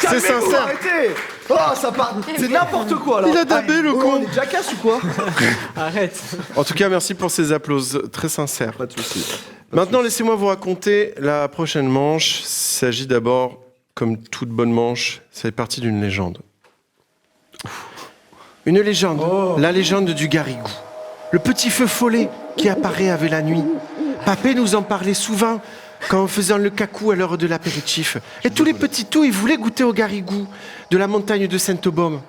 C'est sincère. Arrêtez. Oh, ça part. C'est n'importe quoi, là. Il a dabé, le con. On est jackass ou quoi? Arrête. En tout cas, merci pour ces applaudissements très sincères. Pas de soucis. Maintenant, laissez-moi vous raconter la prochaine manche. Il s'agit d'abord, comme toute bonne manche, ça fait partie d'une légende. Une légende, la légende du Garrigou. Le petit feu follet qui apparaît avec la nuit. Papé nous en parlait souvent quand en faisant le cacou à l'heure de l'apéritif. Et tous les petits tous, ils voulaient goûter au Garrigou de la montagne de Saint-Aubôme.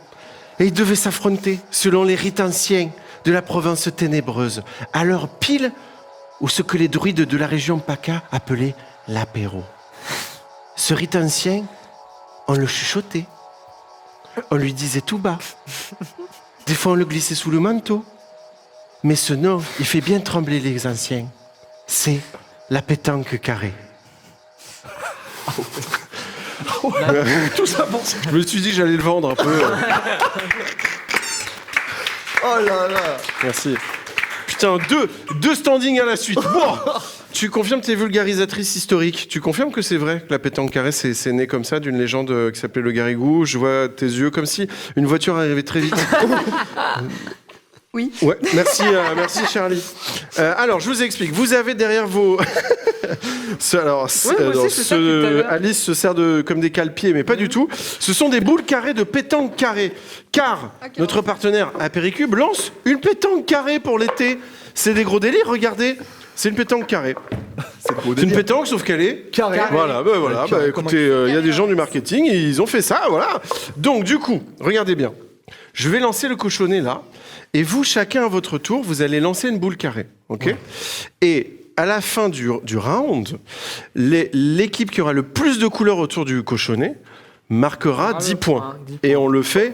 Et ils devaient s'affronter selon les rites anciens de la province ténébreuse, à l'heure pile ou ce que les druides de la région PACA appelaient l'apéro. Ce rite ancien, on le chuchotait. On lui disait tout bas. Des fois, on le glissait sous le manteau. Mais ce nom, il fait bien trembler les anciens. C'est la pétanque carrée. Tout ça pour ça. Je me suis dit que j'allais le vendre un peu. Oh là là. Merci. Putain, deux standings à la suite. Bon, tu confirmes tes vulgarisatrices historiques. Tu confirmes que c'est vrai que la pétanque carrée, c'est né comme ça, d'une légende qui s'appelait le Garrigou. Je vois tes yeux comme si une voiture arrivait très vite. Oui. Ouais, merci Charlie. Alors, je vous explique. Vous avez derrière vos... moi aussi, c'est ça depuis tout à l'heure. Alice se sert comme des cale-pieds, mais pas du tout. Ce sont des boules carrées de pétanque carrée. Car notre partenaire Apéricube lance une pétanque carrée pour l'été. C'est des gros délires, regardez. C'est une pétanque carrée. C'est une pétanque, sauf qu'elle est Carré. Voilà, voilà. Carré, Écoutez, il y a des gens du marketing, ils ont fait ça, voilà. Donc, du coup, regardez bien. Je vais lancer le cochonnet là, et vous, chacun à votre tour, vous allez lancer une boule carrée, ok? Ouais. Et à la fin du round, l'équipe qui aura le plus de couleurs autour du cochonnet marquera 10 points. 10 points. Et on le fait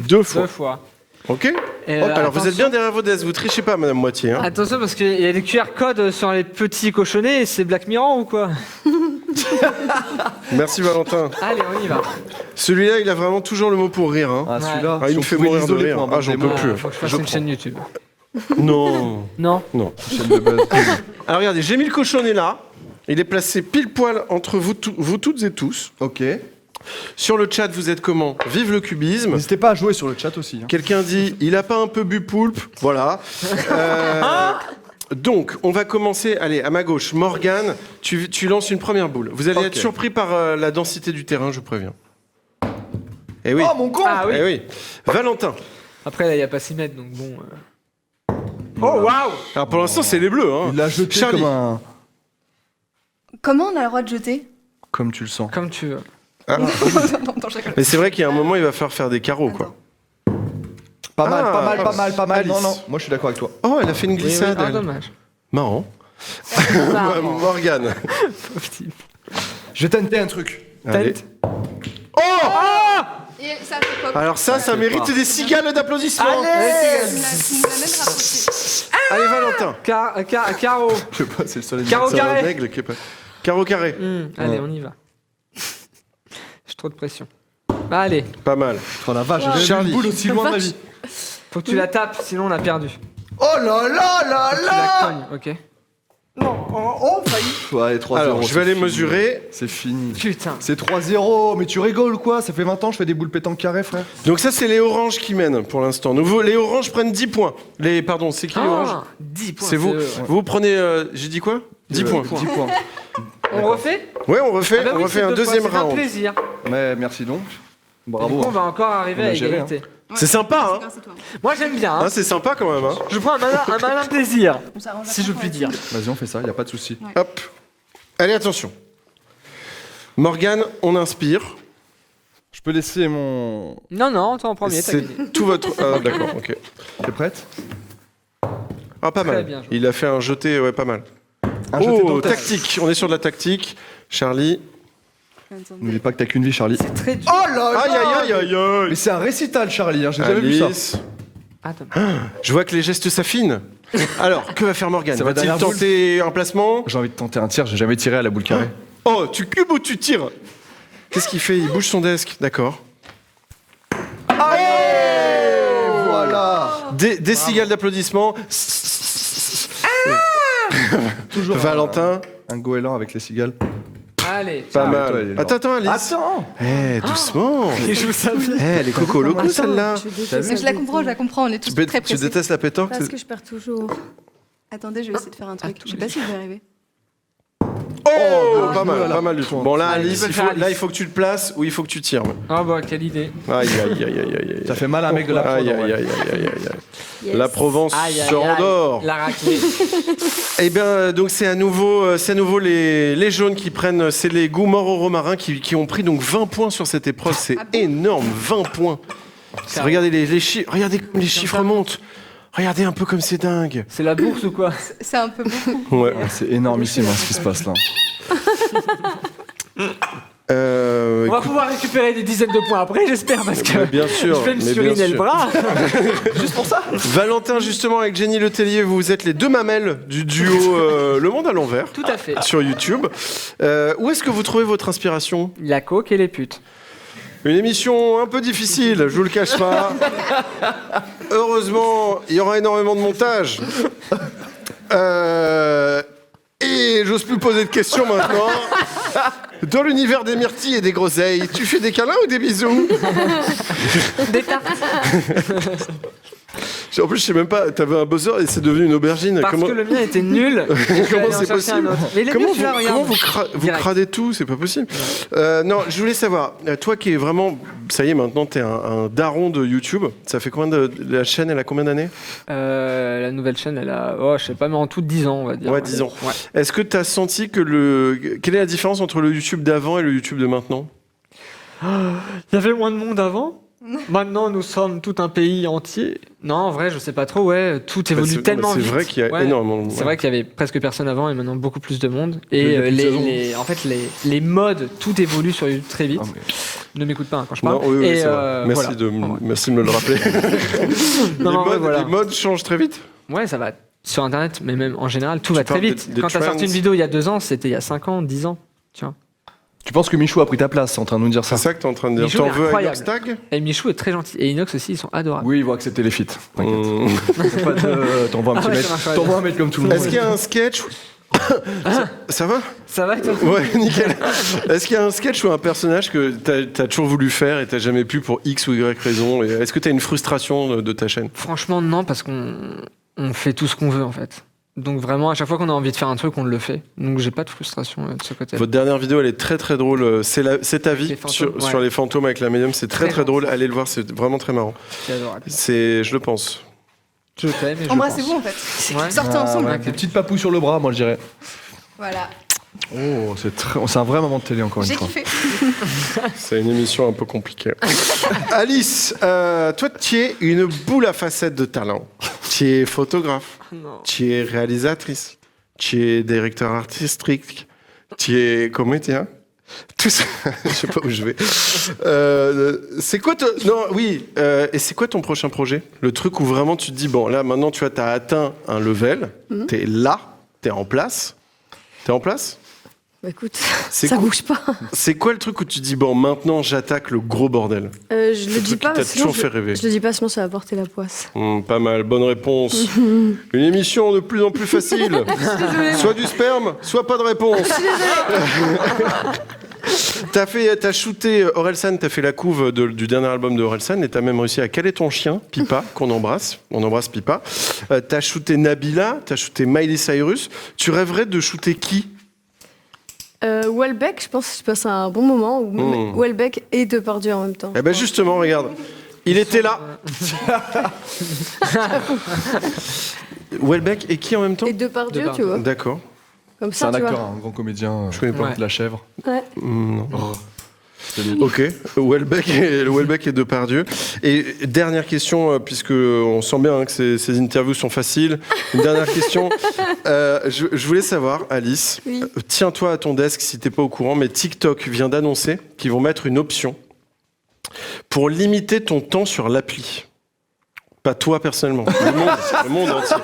deux fois. Ok? Alors vous êtes bien derrière vos desks, vous trichez pas, Madame Moitié. Hein. Attention parce qu'il y a des QR codes sur les petits cochonnets, c'est Black Mirror ou quoi? Merci Valentin. Allez, on y va. Celui-là, il a vraiment toujours le mot pour rire. Hein. Ah, celui-là. Ah, il me fait mourir de rire. Ah, j'en peux plus. Faut que je fasse une chaîne YouTube. Non. Non. Non. Chaîne de buzz. Alors regardez, j'ai mis le cochonnet là. Il est placé pile poil entre vous toutes et tous. Ok. Sur le chat, vous êtes comment? Vive le cubisme. N'hésitez pas à jouer sur le chat aussi. Hein. Quelqu'un dit, il a pas un peu bu poulpe? Voilà. Donc, on va commencer. Allez, à ma gauche, Morgane, tu lances une première boule. Vous allez être surpris par la densité du terrain, je vous préviens. Eh oui. Oh, mon con! Ah oui. Eh oui. Valentin. Après, là, il n'y a pas 6 mètres, donc bon. Oh, waouh! Alors, pour l'instant, c'est les bleus. Hein. Il l'a jeté Charlie. comme un... Comment on a le droit de jeter? Comme tu le sens. Comme tu veux. Non, je rigole. Mais c'est vrai qu'il y a un moment, il va falloir faire des carreaux, quoi. Pas mal, Ah, pas mal. Alice. Non, moi je suis d'accord avec toi. Oh, elle a fait une glissade. Ah, elle. dommage. Marrant. Morgane. Pauvre type. Je vais tenter un truc. Allez. Et ça fait pop. Alors ça mérite des cigales d'applaudissements. Tu me l'as même rapproché. Allez, Valentin. Carreau. Je sais pas, c'est le seul Carreau C'est un carré. aigle qui est pas... Carreau carré. Allez, on y va. J'ai trop de pression. Allez, Pas mal. Oh la vache, j'ai Charlie. jamais vu une boule aussi loin de ma vie. faut que tu la tapes, sinon on a perdu. Oh là là là Tu la cognes, ok? Ouais, 3-0. Alors, je vais aller c'est fini. mesurer. C'est fini. Putain. C'est 3-0, mais tu rigoles quoi? Ça fait 20 ans que je fais des boules pétanque carrées, frère. Donc ça, c'est les oranges qui mènent pour l'instant. Les oranges prennent 10 points. Pardon, c'est qui les oranges? 10 points. C'est vous. eux. Vous prenez... j'ai dit quoi? 10 points. 10 points. On refait? Ouais, on refait, Ah bah oui, on refait c'est un deux fois, deuxième c'est un round. plaisir. Mais merci donc. Du Bravo. coup, on va encore arriver On a à géré, égalité. C'est sympa, hein? Grâce à toi. Moi j'aime bien. Hein. Hein, c'est sympa quand même. Hein. Je prends un malin plaisir, On s'arrange si je après puis dire. Vas-y, on fait ça, y a pas de souci. Hop. Allez, attention. Morgane, on inspire. Je peux laisser mon. Non, toi en premier, t'as gagné. C'est tout votre... Ah, d'accord, ok. T'es prête? Ah, pas Très mal. bien joué. Il a fait un jeté, ouais, pas mal. Un jeté dans Oh, le test. tactique. On est sur de la tactique. Charlie. N'oublie pas que t'as qu'une vie, Charlie. C'est très dur. Oh là là! Aïe, aïe, aïe, aïe, aïe. Mais c'est un récital, Charlie, hein, j'ai jamais vu ça. Alice. Attends. Je vois que les gestes s'affinent. Alors, que va faire Morgane? Ça va Va-t-il dernière boule. tenter un placement? J'ai envie de tenter un tir, j'ai jamais tiré à la boule carrée. Oh, tu cubes ou tu tires? Qu'est-ce qu'il fait? Il bouge son desk. D'accord. Voilà! Des cigales d'applaudissements. Toujours Valentin. un goéland avec les cigales. Allez, Pas Ah, mal. toi, il est Attends, Alice. Attends! Eh, doucement. il joue sa vie. Eh, elle est coco loco, celle-là. Mais je la comprends, on est tous très Tu pressés. détestes la pétanque? Parce que je perds toujours. Attendez, je vais essayer de faire un truc. Je sais pas si je vais arriver. Oh, pas mal, voilà. pas mal du tout. Bon, là, Allez, Alice, tu peux le faire, là, Alice. il faut que tu te places ou il faut que tu tires. Oh bah, quelle idée. Aïe, aïe, aïe, aïe, aïe, aïe. Ça fait mal à un mec de la Aïe, prod, aïe, en aïe, vrai. aïe, aïe, aïe. La Provence se rendort. La raclée. Eh bien, donc c'est à nouveau les jaunes qui prennent, c'est les goûts morts au romarin qui ont pris donc 20 points sur cette épreuve. C'est énorme, 20 points. Regardez les chiffres, regardez comme les chiffres montent. Regardez un peu comme c'est dingue. C'est la bourse ou quoi? C'est un peu beaucoup. Ouais. Ah, c'est énormissime hein, ce qui se passe là. On va pouvoir récupérer des dizaines de points après, j'espère, parce que bien sûr, je vais me mais bien suriner le sûr. bras. Valentin, justement, avec Jenny Letellier, vous êtes les deux mamelles du duo Le Monde à l'envers Tout à fait. sur YouTube. Où est-ce que vous trouvez votre inspiration? La coke et les putes. Une émission un peu difficile, je vous le cache pas. Heureusement, il y aura énormément de montage. Et j'ose plus poser de questions maintenant. Dans l'univers des myrtilles et des groseilles, tu fais des câlins ou des bisous? Des tartes. En plus, je sais même pas, t'avais un buzzer et c'est devenu une aubergine. Parce que le mien était nul. Comment c'est possible? Mais il est Comment mieux, vous, celui-là, regarde. vous Direct. cradez tout? C'est pas possible. Non, je voulais savoir, toi qui es vraiment, ça y est, maintenant t'es un daron de YouTube. Ça fait combien la chaîne, elle a combien d'années? La nouvelle chaîne, elle a, je sais pas, mais en tout 10 ans, on va dire. Ouais, 10 ans. Ouais. Est-ce que t'as senti que quelle est la différence entre le YouTube d'avant et le YouTube de maintenant? Il y avait moins de monde avant. Maintenant, nous sommes tout un pays entier. Non, en vrai, je sais pas trop. Ouais, tout évolue tellement vite. C'est vrai qu'il y a Ouais. énormément de monde. C'est vrai qu'il y avait presque personne avant et maintenant beaucoup plus de monde. Il y Et a plus de saisons. en fait, les modes, tout évolue sur YouTube très vite. Ah, mais- Ne m'écoute pas hein, quand je parle. Non, oui, oui, Et, c'est vrai. Merci, voilà. merci de me le rappeler. Non, non, ouais, voilà. Les modes changent très vite. Ouais, ça va sur Internet, mais même en général, tout va très parles vite. des Quand t'as sorti trends. une vidéo il y a 2 ans, c'était il y a 5 ans, 10 ans. Tu vois. Tu penses que Michou a pris ta place en train de nous dire ça? C'est ça que t'es en train de dire. Michou T'en est veux à incroyable. Inoxtag? Et Michou est très gentil. Et Inox aussi, ils sont adorables. Oui, il voit accepter les feats. T'inquiète. Mmh. Pas de- T'envoies un Ah petit ouais, mail. ça marche, ouais. T'envoies un mail comme tout le monde. Est-ce qu'il y a un sketch ça va? Ça va toi Ouais, nickel. Est-ce qu'il y a un sketch ou un personnage que t'as toujours voulu faire et t'as jamais pu pour X ou Y raison? Et est-ce que t'as une frustration de ta chaîne? Franchement, non, parce qu'on fait tout ce qu'on veut en fait. Donc vraiment, à chaque fois qu'on a envie de faire un truc, on le fait. Donc j'ai pas de frustration de ce côté. Votre dernière vidéo, elle est très très drôle. C'est ta vie sur les fantômes avec la médium. C'est très très drôle. Allez le voir, c'est vraiment très marrant. C'est adorable. Je le pense. Je t'aime et je Embrassez-vous pense. en fait. Ouais. Sortez ensemble. Avec des petites papouilles sur le bras, moi je dirais. Voilà. Oh, c'est un vrai moment de télé encore une J'ai fois. kiffé. C'est une émission un peu compliquée. Alice, toi, tu es une boule à facettes de talent. Tu es photographe. Non. Tu es réalisatrice. Tu es directeur artistique. Tu es comédien. Tout ça, je sais pas où je vais. C'est quoi et c'est quoi ton prochain projet? Le truc où vraiment tu te dis, bon, là, maintenant, tu vois, t'as atteint un level. T'es là. T'es en place. T'es en place? Bah écoute, C'est ça quoi bouge pas. C'est quoi le truc où tu dis, bon, maintenant, j'attaque le gros bordel? Je le dis truc pas. qui t'a sinon toujours fait rêver. Je le dis pas, sinon ça va porter la poisse. Pas mal, bonne réponse. Une émission de plus en plus facile. Soit du sperme, soit pas de réponse. T'as shooté Orelsan, t'as fait la couve du dernier album de Orelsan et t'as même réussi à caler ton chien, Pipa, qu'on embrasse. On embrasse Pipa. T'as shooté Nabila, t'as shooté Miley Cyrus. Tu rêverais de shooter qui? Welbeck, je pense que je passe un bon moment. Welbeck et Depardieu en même temps. Eh ben justement, regarde. Il était là. Welbeck et qui en même temps? Et Depardieu, tu vois. D'accord. Comme C'est ça, un tu acteur, vois. un grand comédien. Je connais pas. La chèvre. Ouais. Non. C'est lui. Ok, Welbeck et Depardieu. Et dernière question, puisque on sent bien que ces interviews sont faciles. Une dernière question. Je voulais savoir, Alice, Oui. tiens-toi à ton desk si t'es pas au courant, mais TikTok vient d'annoncer qu'ils vont mettre une option pour limiter ton temps sur l'appli. Pas toi personnellement, le monde entier.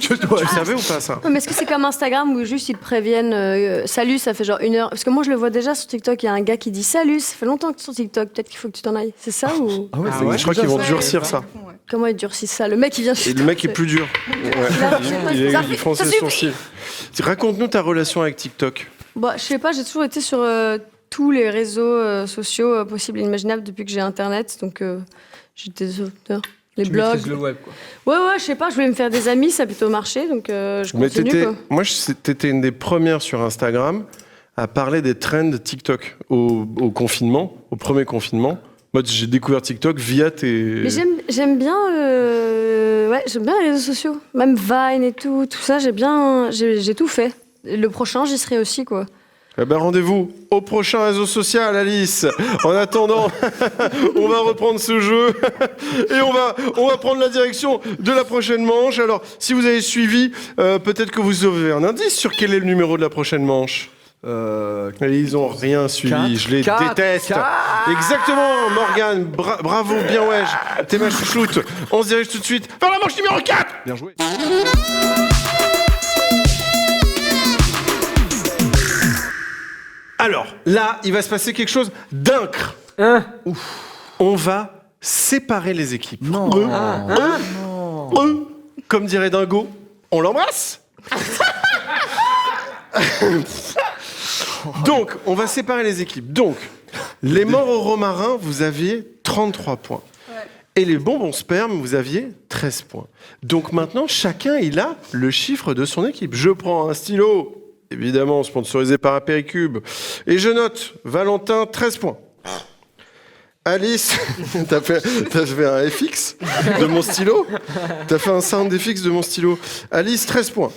Tu savais ou pas ça? Ouais, mais est-ce que c'est comme Instagram où juste ils te préviennent salut, ça fait genre 1 heure? Parce que moi je le vois déjà sur TikTok, il y a un gars qui dit salut, ça fait longtemps que tu es sur TikTok, peut-être qu'il faut que tu t'en ailles. C'est ça ou Ah ouais, Ah c'est ouais. Je crois qu'ils vont Ouais, durcir ouais, ça. ouais. comment ils durcissent ça? Le mec il vient Et le mec est plus dur. Il fronce ça ses sourcils. Raconte-nous ta relation avec TikTok. Bah, je sais pas, j'ai toujours été sur tous les réseaux sociaux possibles et imaginables depuis que j'ai internet, donc j'étais sur les Tu blogs. maîtrises le web, quoi. Ouais, je sais pas, je voulais me faire des amis, ça a plutôt marché, donc je Mais continue quoi. moi, t'étais une des premières sur Instagram à parler des trends TikTok au confinement, au premier confinement. Moi, j'ai découvert TikTok via tes... Mais j'aime bien, j'aime bien les réseaux sociaux, même Vine et tout ça, j'ai tout fait. Le prochain, j'y serai aussi quoi. Eh ben, rendez-vous au prochain réseau social, Alice. En attendant, on va reprendre ce jeu et on va prendre la direction de la prochaine manche. Alors, si vous avez suivi, peut-être que vous avez un indice sur quel est le numéro de la prochaine manche. Ils ont rien suivi, je les déteste. Exactement, Morgane, bravo, bien ouais, t'es ma chouchoute. On se dirige tout de suite vers la manche numéro 4. Bien joué. Alors, là, il va se passer quelque chose d'incre. On va séparer les équipes. Non. Comme dirait Dingo, on l'embrasse. Donc, on va séparer les équipes. Donc, les morts au romarin, vous aviez 33 points. Ouais. Et les bonbons sperme, vous aviez 13 points. Donc maintenant, chacun, il a le chiffre de son équipe. Je prends un stylo, évidemment sponsorisé par Apéricube, et je note Valentin, 13 points. Alice, t'as fait un FX de mon stylo. T'as fait un sound FX de mon stylo. Alice, 13 points.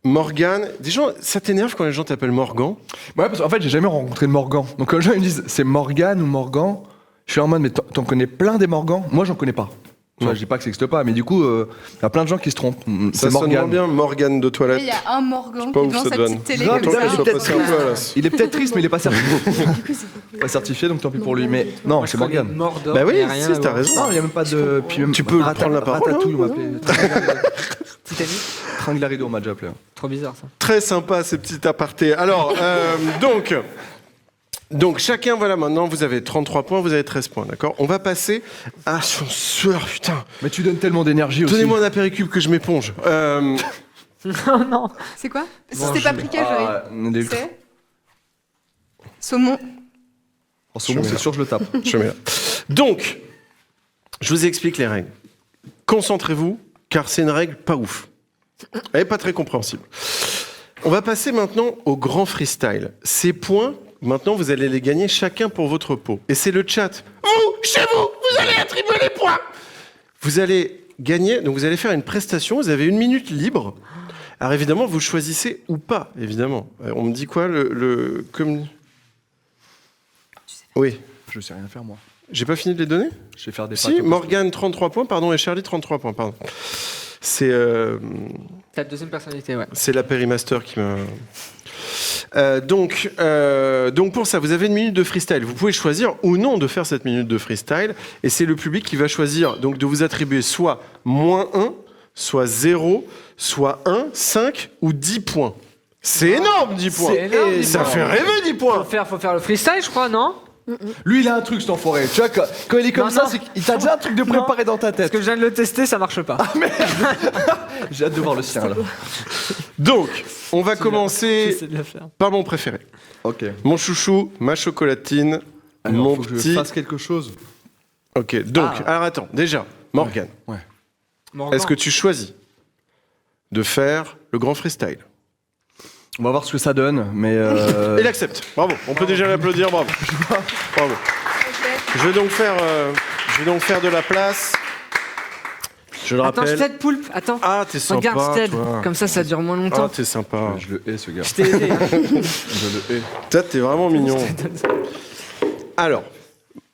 Morgane, des gens, ça t'énerve quand les gens t'appellent Morgan? Ouais, parce qu'en fait, j'ai jamais rencontré de Morgan. Donc quand les gens ils me disent c'est Morgane ou Morgan, je suis en mode mais t'en connais plein des Morgans? Moi, j'en connais pas. Tu vois, je dis pas que ça n'existe pas, mais du coup, il y a plein de gens qui se trompent. Ça C'est sonne moins Morgane. bien, Morgane de Et toilette. il y a un Morgan pas qui est ouf, devant cette sa vanne. petite télé Grave, comme toi, ça. il est Soit peut-être passé un peu à l'as. Il est peut-être triste, mais il est pas certifié. Pas certifié, donc tant pis pour lui. Mais non, c'est Morgane. Mordor, Bah oui, y a rien si, à t'as voir. raison. Non, il n'y a même pas de. Puis même Tu peux prendre la parole, Ratatouille, hein. on m'a appelé. Titanic. Tringlarido, on m'a déjà appelé. Trop bizarre ça. Très sympa ces petits apartés. Alors, donc chacun, voilà, maintenant vous avez 33 points, vous avez 13 points, d'accord? On va passer à son sueur, putain. Mais tu donnes tellement d'énergie aussi. Donnez-moi un apéricube que je m'éponge. Non. C'est quoi? Si Bon, c'était paprika, j'aurais. C'est saumon. En ce moment, c'est sûr, je le tape. Je mets là. Donc, je vous explique les règles. Concentrez-vous, car c'est une règle pas ouf. Elle n'est pas très compréhensible. On va passer maintenant au grand freestyle. Ces points, maintenant, vous allez les gagner chacun pour votre pot. Et c'est le chat. Vous, chez vous, vous allez attribuer les points. Vous allez gagner, donc vous allez faire une prestation, vous avez 1 minute libre. Alors évidemment, vous choisissez ou pas, évidemment. On me dit quoi, Oui. Je sais rien faire, moi. J'ai pas fini de les donner ? Je vais faire des Si, Morgane, 33 points, pardon, et Charlie, 33 points, pardon. C'est Ta deuxième personnalité, ouais. c'est la Périmaster qui m'a... Donc pour ça, vous avez 1 minute de freestyle. Vous pouvez choisir ou non de faire cette minute de freestyle. Et c'est le public qui va choisir donc, de vous attribuer soit -1, soit 0, soit 1, 5 ou 10 points. C'est énorme, 10 points. C'est énorme, 10 Ça points. fait rêver, 10 points. Faut faire le freestyle, je crois, non? Lui, il a un truc, cet enfoiré. Tu vois, quand il est comme Non, ça, non. c'est qu'il t'a déjà un truc de préparé dans ta Parce tête. que je viens de le tester, ça marche pas. J'ai hâte de voir le sien, là. Donc, on va commencer J'essaie de le faire. par mon préféré. Ok. Mon chouchou, ma chocolatine, Alors, mon faut que petit... je fasse quelque chose. Ok, donc, alors attends, déjà, Morgane, Ouais. Morgan. est-ce que tu choisis de faire le grand freestyle ? On va voir ce que ça donne, mais... Il accepte. Bravo. On peut déjà l'applaudir. Bravo. Bravo. Je vais donc faire de la place. Je le Attends, rappelle. Stead Poulpe, attends. Ah, t'es sympa. Regarde Stead, toi. comme ça dure moins Ah, longtemps. t'es sympa. Je le hais, ce gars. Je t'ai aidé. hein. Je le hais. Toi, t'es vraiment mignon. Alors,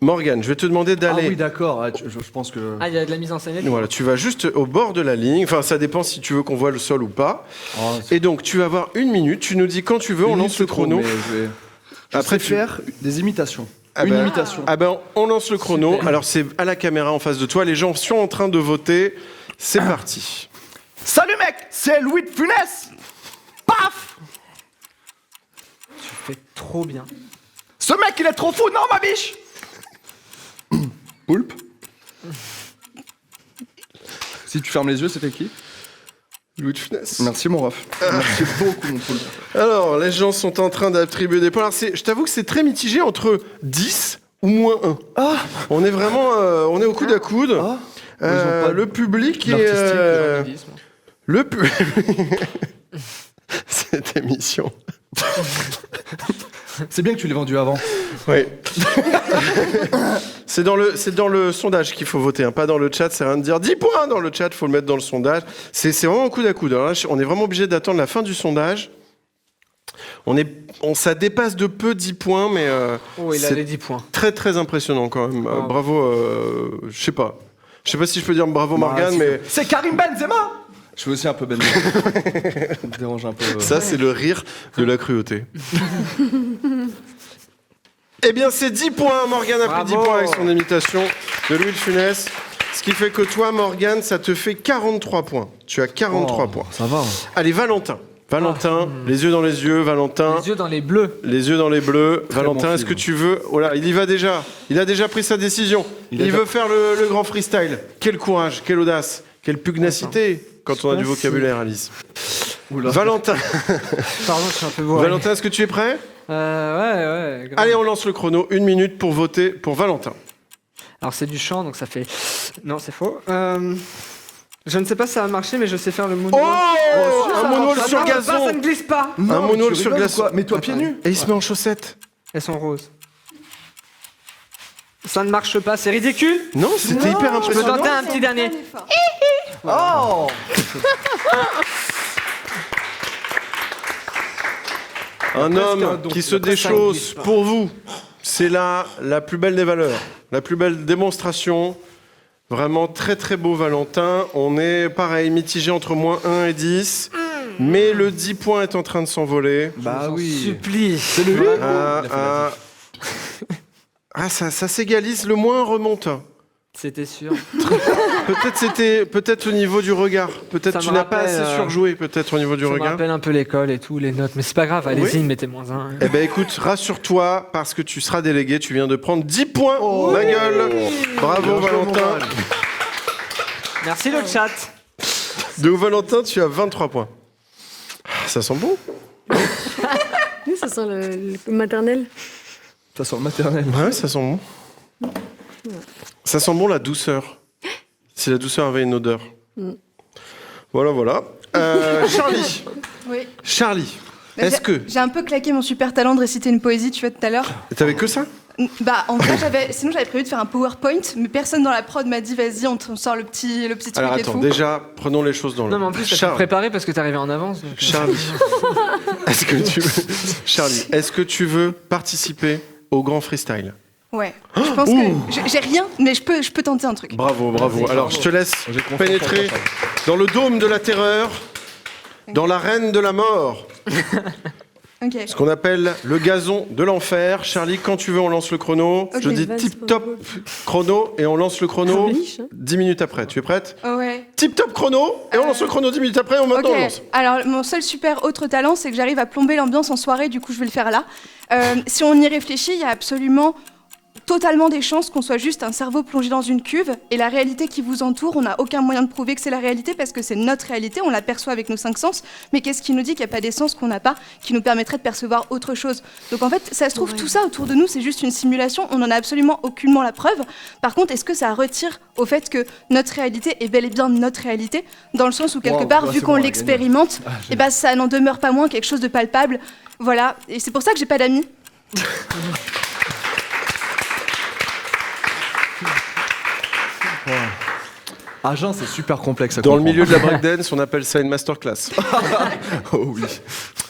Morgane, je vais te demander Ah d'aller. oui, d'accord. Ah, je pense que... Ah, il y a de la mise en scène. et tout. Voilà, tu vas juste au bord de la ligne. Enfin, ça dépend si tu veux qu'on voit le sol ou pas. Oh, Et donc, tu vas avoir 1 minute. Tu nous dis quand tu veux. On lance le chrono. Je Après, sais faire des imitations. Ah Une ben, imitation. Ah ben, on lance le chrono. Super. Alors, c'est à la caméra en face de toi. Les gens sont en train de voter. C'est parti. Salut mec, c'est Louis de Funès. Paf. Tu fais trop bien. Ce mec, il est trop fou, non ma biche. Poulpe. Si tu fermes les yeux, c'était qui? Louis de Funès. Merci mon ref. Merci beaucoup mon poulpe. Alors, les gens sont en train d'attribuer des points. Alors, je t'avoue que c'est très mitigé entre 10 ou -1. Ah. On est vraiment on est au coude à coude. Ah. Ils ont pas Le public est... l'artistique, le public... Cette émission. C'est bien que tu l'aies vendu avant. Oui. C'est dans le sondage qu'il faut voter, hein, pas dans le chat. C'est rien de dire 10 points dans le chat, il faut le mettre dans le sondage. C'est vraiment coude à coude. Alors là, on est vraiment obligé d'attendre la fin du sondage. Ça dépasse de peu 10 points, mais Oh, il a c'est les 10 points. très très impressionnant quand même. Oh. Bravo, je sais pas si je peux dire bravo Morgane, mais C'est Karim Benzema. Je suis aussi un peu Benzema. Ça me dérange un peu. ça c'est le rire de la cruauté. Eh bien c'est 10 points, Morgane a pris 10 Bravo. points avec son imitation de Louis de Funès. Ce qui fait que toi, Morgane, ça te fait 43 points. Tu as 43 points. Ça va. Allez, Valentin. Valentin, les yeux dans les yeux, Valentin. Les yeux dans les bleus. Les yeux dans les bleus. Très Valentin, bon est-ce que film. tu veux... Oh là, il y va déjà. Il a déjà pris sa décision. Il veut faire le grand freestyle. Quel courage, quelle audace, quelle pugnacité quand on a du vocabulaire, Alice. Oula. Valentin, Pardon, je suis un peu bourré. Valentin, est-ce que tu es prêt? Ouais. grave. Allez, on lance le chrono. 1 minute pour voter pour Valentin. Alors, c'est du chant, donc ça fait. Non, c'est faux. Je ne sais pas si ça va marcher, mais je sais faire le moonwalk. Oh, un moonwalk sur Attends, gazon. ça ne glisse pas. Un moonwalk sur glace. glaçon. Mets-toi pieds nus. Et il se met en chaussettes. Elles sont roses. Ça ne marche pas, c'est ridicule. Non, c'était hyper Je peux impressionnant. tenter un petit dernier. Oh. Un presque un homme don. qui se Après, ça ne déchausse glisse pas. pour vous, c'est là la plus belle des valeurs, la plus belle démonstration. Vraiment très très beau Valentin. On est pareil, mitigé entre -1 et 10. Mais le 10 points est en train de s'envoler. Bah oui. Supplie. C'est lui. Ça s'égalise, le moins remonte. C'était sûr. Peut-être au niveau du regard. Peut-être Ça tu me n'as pas rappelle, assez surjoué, peut-être au niveau du Ça me regard. rappelle un peu l'école et tout, les notes. Mais c'est pas grave, allez-y, mettez -1. Eh ben écoute, rassure-toi, parce que tu seras délégué, tu viens de prendre 10 points, ma gueule. Bravo Valentin. Merci le chat. Donc Valentin, tu as 23 points. Ah, ça sent bon. Oui, ça sent le maternel. Ça sent le maternel. Ouais, ça sent bon. Ça sent bon la douceur. Si la douceur avait une odeur. Voilà. Charlie. Oui. Charlie, Bah, est-ce que... J'ai un peu claqué mon super talent de réciter une poésie, tu vois, tout à l'heure. T'avais que ça? Bah, en vrai, sinon j'avais prévu de faire un PowerPoint, mais personne dans la prod m'a dit, vas-y, on sort le petit truc Alors et attends, tout. déjà, prenons les choses dans Non, l'ordre. mais en plus, t'as tout préparé parce que t'es arrivé en avance. donc, Charlie, est-ce que tu veux participer au grand freestyle? Ouais. Je pense que j'ai rien, mais je peux tenter un truc. Bravo. Alors, je te laisse J'ai confiance pénétrer en toi, dans le dôme de la terreur, dans l'arène de la mort, Ok. ce qu'on appelle le gazon de l'enfer. Charlie, quand tu veux, on lance le chrono. Ok. Je dis tip-top chrono et on lance le chrono Riche, hein. 10 minutes après. Tu es prête? Oh ouais. Tip-top chrono et on lance le chrono 10 minutes après. Maintenant, on Ok. lance. Alors, mon seul super autre talent, c'est que j'arrive à plomber l'ambiance en soirée, du coup, je vais le faire là. Si on y réfléchit, il y a absolument totalement des chances qu'on soit juste un cerveau plongé dans une cuve et la réalité qui vous entoure, on n'a aucun moyen de prouver que c'est la réalité parce que c'est notre réalité, on l'aperçoit avec nos 5 sens, mais qu'est-ce qui nous dit qu'il n'y a pas des sens qu'on n'a pas qui nous permettraient de percevoir autre chose? Donc en fait, ça se trouve, tout ça autour de nous, c'est juste une simulation, on n'en a absolument aucunement la preuve. Par contre, est-ce que ça retire au fait que notre réalité est bel et bien notre réalité, dans le sens où quelque part, vu qu'on l'expérimente, et ben ça n'en demeure pas moins quelque chose de palpable. Voilà, et c'est pour ça que j'ai pas d'amis. Agen, c'est super complexe à Dans le comprendre. milieu de la breakdance, on appelle ça une masterclass. Oh oui.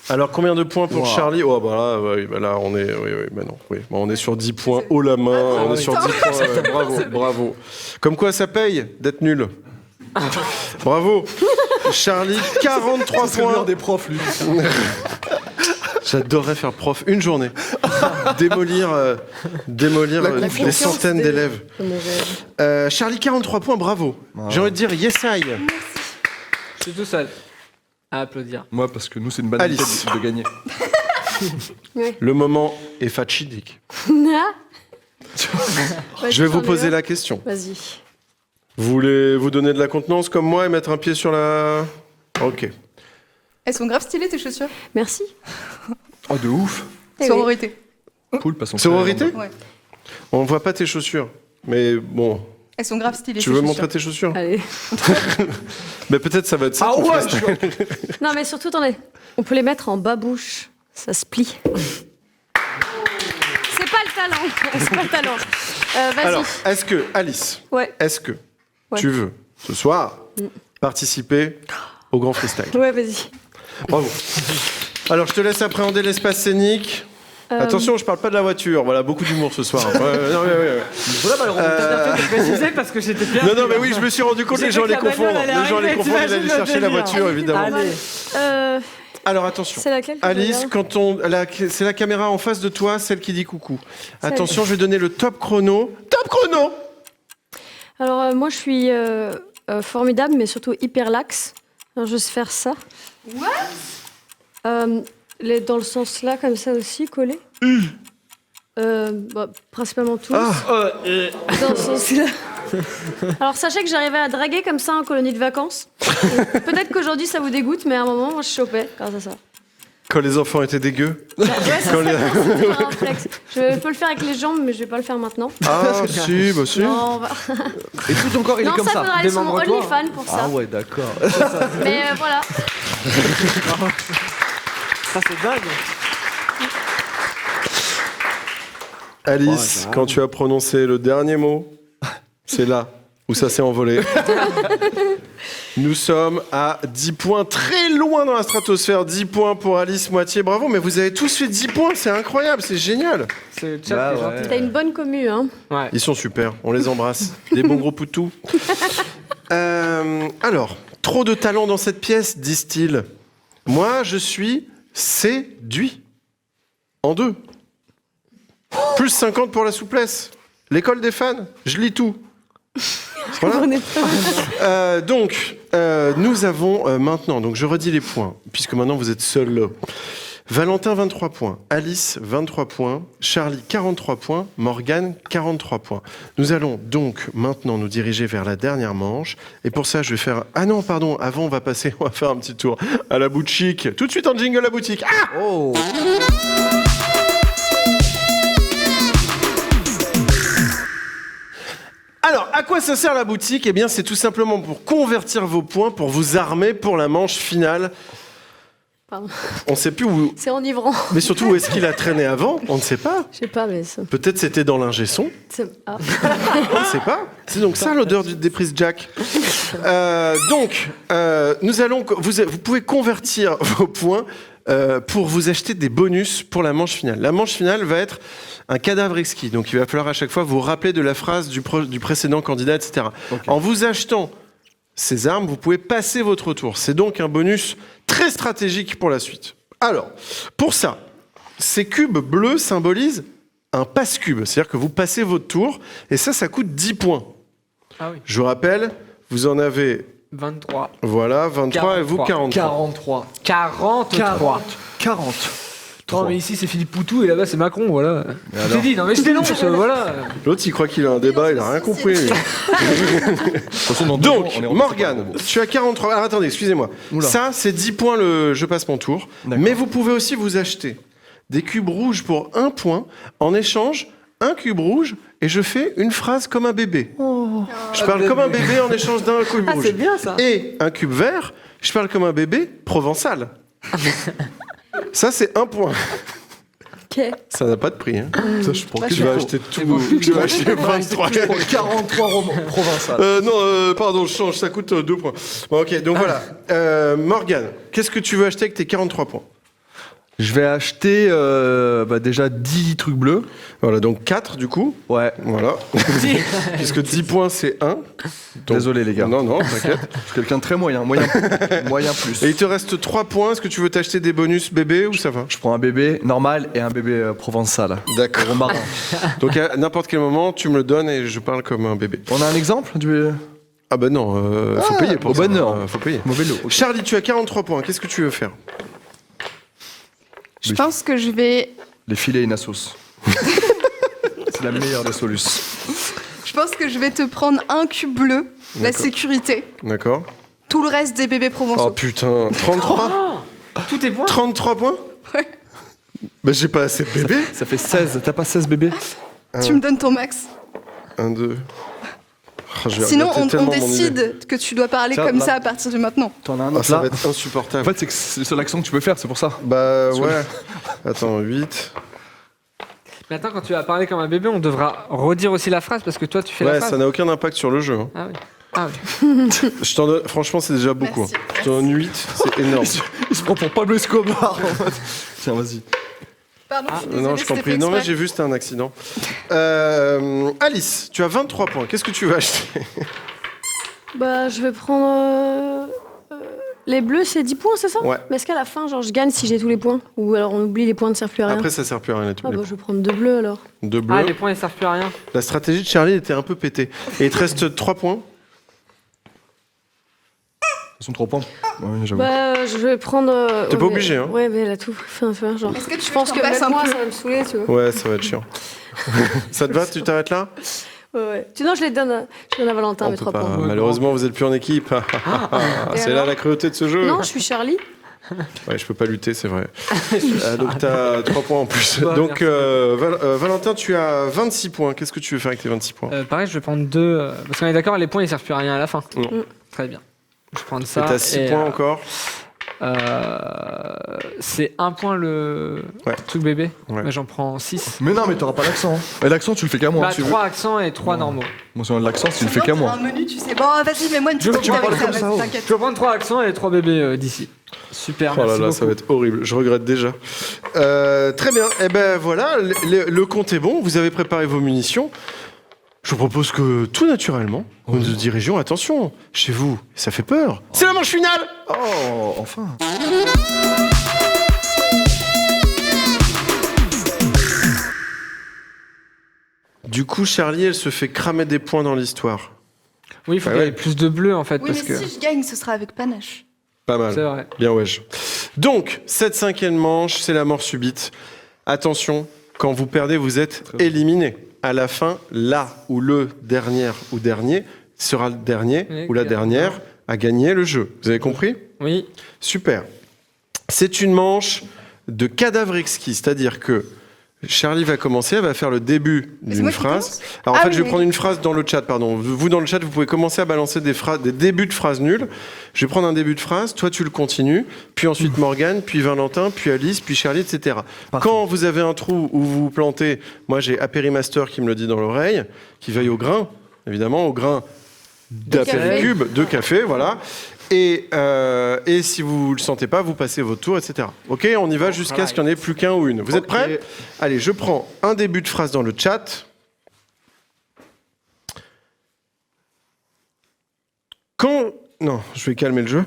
Alors, combien de points pour Wow. Charlie? Oh, bah là, là, on est... Oui. Bon, on est sur 10 points haut la main. On est sur 10 points. Bravo. Comme quoi, ça paye d'être nul. Bravo. Charlie, 43 C'est le points. meilleur des profs, lui. J'adorerais faire prof une journée. démolir des centaines d'élèves. Charlie, 43 points, bravo. J'ai envie de dire yes I. Je suis tout seul à applaudir. Moi, parce que nous, c'est une banalité Alice. de gagner. Le moment est fatidique. Je vais vous poser la question. Vas-y. Vous voulez vous donner de la contenance comme moi et mettre un pied sur la... Ok. Elles sont grave stylées tes chaussures. Merci. Oh, de ouf. Eh oui. Sororité. Cool, passons. Sororité? Ouais. On voit pas tes chaussures. Mais bon, Elles sont grave stylées. tu tes veux chaussures. montrer tes chaussures? Allez. Mais peut-être ça va être ça. Ah ton ouais, freestyle. Non, mais surtout, attendez. On peut les mettre en babouche. Ça se plie. C'est pas le talent. C'est pas le talent. Vas-y. Alors, est-ce que, Alice, Ouais. est-ce que Ouais. tu veux, ce soir, participer au grand freestyle? Ouais, vas-y. Bravo. Alors, je te laisse appréhender l'espace scénique. Attention, je parle pas de la voiture. Voilà, beaucoup d'humour ce soir. Ouais. T'as fait préciser parce que j'étais bien. Non, mais oui, je me suis rendu compte que les gens les confondent. Les gens les confondent, ils allaient chercher la voiture, évidemment. Allez. Alors, attention. C'est laquelle que je Alice, regarde c'est la caméra en face de toi, celle qui dit coucou. Attention, je vais donner le top chrono. Top chrono! Alors, moi, je suis formidable, mais surtout hyper laxe. Alors, je sais faire ça. What? Dans le sens là, comme ça aussi, collé. Principalement tous. Dans le sens là. Alors, sachez que j'arrivais à draguer comme ça en colonie de vacances. Peut-être qu'aujourd'hui, ça vous dégoûte, mais à un moment, moi, je chopais grâce à ça. Quand les enfants étaient dégueux. Ouais, c'est ça, c'était un réflexe. Je peux le faire avec les jambes, mais je vais pas le faire maintenant. Ah, si, bah si. Non, on va... Et tout ton corps, il non est comme ça ça. faudra aller sur mon Démembre-toi. OnlyFans pour ça. Ah ouais, d'accord. Mais voilà. Ça, c'est dingue. Alice, quand tu as prononcé le dernier mot, c'est là où ça s'est envolé. Nous sommes à 10 points, très loin dans la stratosphère. 10 points pour Alice, moitié. Bravo, mais vous avez tous fait 10 poins, c'est incroyable, c'est génial. C'est Chuck Bah qui est ouais. gentil. T'as une bonne commu, hein. Ouais. Ils sont super, on les embrasse. Des bons gros poutous. Alors, trop de talent dans cette pièce, disent-ils. Moi, je suis séduit. En deux. Plus 50 pour la souplesse. L'école des fans, je lis tout. Voilà. Donc, nous avons maintenant, donc je redis les points, puisque maintenant vous êtes seuls là. Valentin, 23 points. Alice, 23 points. Charlie, 43 points. Morgane, 43 points. Nous allons donc maintenant nous diriger vers la dernière manche. Et pour ça, je vais faire... Ah non, pardon, avant, on va faire un petit tour à la boutique. Tout de suite en jingle à la boutique. Ah Oh. Alors, à quoi ça sert la boutique? Eh bien, c'est tout simplement pour convertir vos points, pour vous armer pour la manche finale. Pardon. On ne sait plus où... C'est enivrant. Mais surtout, où est-ce qu'il a traîné avant? On ne sait pas. Je sais pas, mais ça. Peut-être c'était dans l'ingé son. Ah. On ne sait pas. C'est donc ça l'odeur des prises Jack. Nous allons... Vous pouvez convertir vos points pour vous acheter des bonus pour la manche finale. La manche finale va être un cadavre exquis. Donc il va falloir à chaque fois vous rappeler de la phrase du précédent candidat, etc. Okay. En vous achetant ces armes, vous pouvez passer votre tour. C'est donc un bonus très stratégique pour la suite. Alors, pour ça, ces cubes bleus symbolisent un passe-cube. C'est-à-dire que vous passez votre tour, et ça coûte 10 points. Ah oui. Je vous rappelle, vous en avez... 23. Voilà, 23 43. et vous 43. 43. 40. Non, mais ici c'est Philippe Poutou et là-bas c'est Macron, voilà. Je t'ai dit, non mais je dénonce, voilà. L'autre il croit qu'il a un débat, il a rien compris. Donc, Morgane, tu as 43. Alors attendez, excusez-moi. Oula. Ça, c'est 10 points le je passe mon tour. Mais vous pouvez aussi vous acheter des cubes rouges pour 1 point. En échange, un cube rouge et je fais une phrase comme un bébé. Oh. Je parle comme un bébé en échange d'un cube rouge. C'est bien ça. Et un cube vert, je parle comme un bébé provençal. Ça, c'est 1 point. Ok. Ça n'a pas de prix. Hein. Ça, je prends que tu vas acheter tout. Tu vas acheter 23. 43 provençal. Pardon, je change. Ça coûte 2 points. Bon, ok, donc voilà. Morgane, qu'est-ce que tu veux acheter avec tes 43 points? Je vais acheter déjà 10 trucs bleus. Voilà, donc 4 du coup. Ouais. Voilà. Puisque 10 points, c'est 1. Donc... Désolé les gars. Non, t'inquiète. Je suis quelqu'un de très moyen plus. Et il te reste 3 points. Est-ce que tu veux t'acheter des bonus bébé ou ça va? Je prends un bébé normal et un bébé provençal. D'accord. Marin. Donc à n'importe quel moment, tu me le donnes et je parle comme un bébé. On a un exemple du... Ah bah non, faut payer pour ça. Faut payer. Mauvais lot. Okay. Charlie, tu as 43 points. Qu'est-ce que tu veux faire? Je pense que je vais... Les filets Inassos. C'est la meilleure des solutions. Je pense que je vais te prendre un cube bleu, la sécurité. D'accord. Tout le reste des bébés provençaux. Oh putain, 33 Tous tes points? 33 points? Ouais. Bah j'ai pas assez de bébés. Ça fait 16. T'as pas 16 bébés? Tu me donnes ton max. 1, 2... Sinon, on décide que tu dois parler comme ça à partir de maintenant. T'en as un autre ça là. va être insupportable. En fait, c'est le seul accent que tu peux faire, c'est pour ça. Bah ouais. Attends, 8. Mais attends, quand tu vas parler comme un bébé, on devra redire aussi la phrase parce que toi, tu fais la phrase. Ouais, ça n'a aucun impact sur le jeu. Hein. Ah oui. Ah oui. Je t'en donne, franchement, c'est déjà beaucoup. Merci. Je t'en donne 8, c'est énorme. Il se prend pour Pablo Escobar. Tiens, vas-y. Pardon, je suis désolée, Non, je t'en c'était prie. fait Non, mais exprès. j'ai vu, c'était un accident. Alice, tu as 23 points. Qu'est-ce que tu vas acheter? Bah, je vais prendre. Les bleus, c'est 10 points, c'est ça? Ouais. Mais est-ce qu'à la fin, genre, je gagne si j'ai tous les points? Ou alors on oublie les points ne servent plus à rien? Après, ça sert plus à rien à tous Ah les bah, points. je vais prendre 2 bleus alors. 2 bleus. Ah, les points, ils servent plus à rien. La stratégie de Charlie était un peu pétée. Et il te reste 3 points. Ils sont 3 points. Ouais, j'avoue. Bah, je vais prendre. T'es pas obligé, hein. Ouais, mais elle a tout fait un faire, genre. Est-ce que tu Je veux pense que que je t'en passe même un moi, peu ça va me saouler, tu vois. Ouais, ça va être chiant. Ça te va? Tu t'arrêtes là? Ouais. Sinon, je donne à Valentin, On mes peut 3 pas. points. Malheureusement, vous êtes plus en équipe. C'est là alors la cruauté de ce jeu. Non, je suis Charlie. Ouais, je peux pas lutter, c'est vrai. Donc t'as 3 points en plus. Ouais, Donc Valentin, tu as 26 points. Qu'est-ce que tu veux faire avec tes 26 points? Pareil, je vais prendre 2. Parce qu'on est d'accord, les points, ils servent plus à rien à la fin. Non. Très bien. Je vais prendre Et ça. t'as 6 points encore. C'est 1 point le truc bébé. Ouais. Mais j'en prends 6. Mais non, mais t'auras pas l'accent. Et l'accent, tu le fais qu'à moi. Bah, 3 accents et 3 normaux. Moi, sur l'accent, tu le fais qu'à moi. Un menu, tu sais. Bon, vas-y, mets-moi une petite Je petite avec parle ça, comme ça, vas-y, oh. t'inquiète. Je vais prendre 3 accents et 3 bébés d'ici. Super, Oh là merci là, beaucoup. ça va être horrible. Je regrette déjà. Très bien. Eh ben voilà, le compte est bon. Vous avez préparé vos munitions. Je vous propose que, tout naturellement, nous nous dirigeons, attention, chez vous, ça fait peur. C'est la manche finale! Oh, enfin. Du coup, Charlie, elle se fait cramer des points dans l'histoire. Oui, il faut Ah qu'il y ouais. ait plus de bleu en fait. Oui, mais parce que... si je gagne, ce sera avec panache. Pas mal. C'est vrai. Bien wesh. Donc, cette 5e manche, c'est la mort subite. Attention, quand vous perdez, vous êtes éliminé. À la fin, là où le dernier ou dernier sera le dernier Oui, ou la bien. dernière à gagner le jeu. Vous avez compris? Oui. Super. C'est une manche de cadavre exquis, c'est-à-dire que Charlie va commencer, elle va faire le début c'est d'une moi qui phrase. commence Alors en Ah fait, oui, je vais oui. prendre une phrase dans le chat, pardon. Vous, dans le chat, vous pouvez commencer à balancer des débuts de phrases nuls. Je vais prendre un début de phrase, toi tu le continues, puis ensuite Morgane, puis Valentin, puis Alice, puis Charlie, etc. Parfait. Quand vous avez un trou où vous vous plantez, moi j'ai Apérimaster qui me le dit dans l'oreille, qui veille au grain, évidemment, au grain d'apéricube, de café, voilà. Et si vous ne le sentez pas, vous passez votre tour, etc. Ok, on y va jusqu'à ce qu'il n'y en ait plus qu'un ou une. Vous êtes prêts ? Allez, je prends un début de phrase dans le chat. Non, je vais calmer le jeu.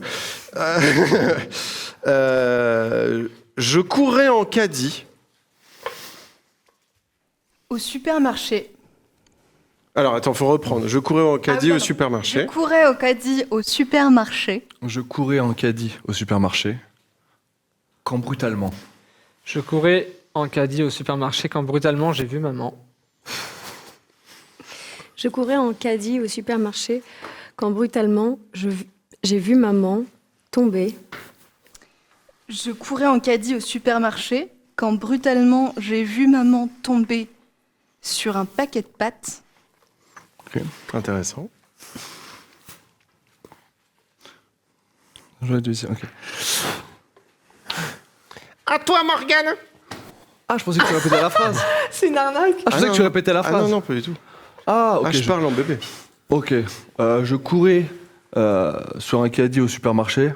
Je courais en caddie. Au supermarché. Alors, attends, faut reprendre. Je courais en caddie oui, au pardon. Je supermarché. courais au caddie au supermarché. Je courais en caddie au supermarché. Quand brutalement. Je courais en caddie au supermarché quand brutalement j'ai vu maman. Je courais en caddie au supermarché quand brutalement j'ai vu maman tomber. Je courais en caddie au supermarché quand brutalement j'ai vu maman tomber sur un paquet de pâtes. Ok, intéressant. Je vais dire, ok. À toi, Morgane. Ah, je pensais que tu répétais la phrase. C'est une arnaque. Ah, je pensais que tu répétais la Ah phrase. non, pas du tout. Ah, ok. Ah, je parle en bébé. Ok. Je courais sur un caddie au supermarché.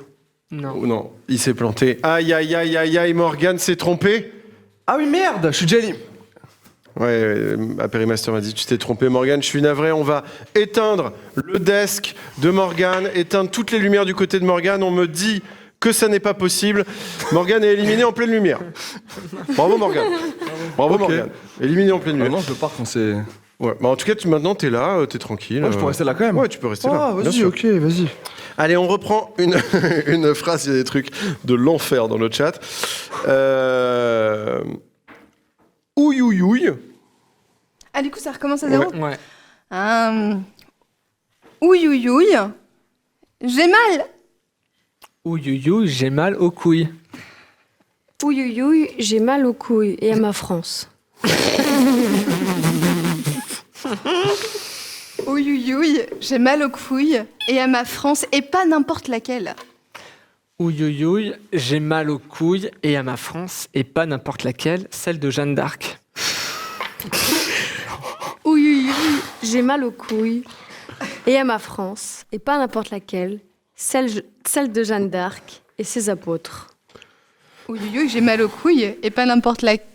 Non. Oh, non, il s'est planté. Aïe, aïe, aïe, aïe, aïe, Morgane s'est trompé. Ah oui, merde, je suis déjà allé. Ouais, Apérimaster m'a dit tu t'es trompé, Morgane. Je suis navré. On va éteindre le desk de Morgane, éteindre toutes les lumières du côté de Morgane. On me dit que ça n'est pas possible. Morgane est éliminée en pleine lumière. Bravo, Morgane. Bravo, Ok. Morgane. Éliminée en pleine Ah lumière. non, je pars quand c'est. Ouais. Bah, en tout cas, maintenant, t'es là, t'es tranquille. Ouais, je peux rester là quand même. Ouais, tu peux rester là. Ah, bien vas-y, sûr. ok, vas-y. Allez, on reprend une, une phrase. Il y a des trucs de l'enfer dans le chat. Ouïe, ouïe, ouïe. Ah, du coup, ça recommence à zéro. Ouais. Ouïe, ouïe, ouïe. J'ai mal. Ouïouïouï, j'ai mal aux couilles. Ouïe, ouïe, ouïe, j'ai mal aux couilles et à ma France. Ouïe, ouïe, ouïe. J'ai mal aux couilles et à ma France et pas n'importe laquelle. Ouïouïouï, j'ai mal aux couilles et à ma France, et pas n'importe laquelle, celle de Jeanne d'Arc. Ouïe, ouïe, ouïe, j'ai mal aux couilles et à ma France et pas n'importe laquelle, celle de Jeanne d'Arc et ses apôtres. Ouïe, ouïe, ouïe, j'ai mal aux couilles et pas n'importe laquelle.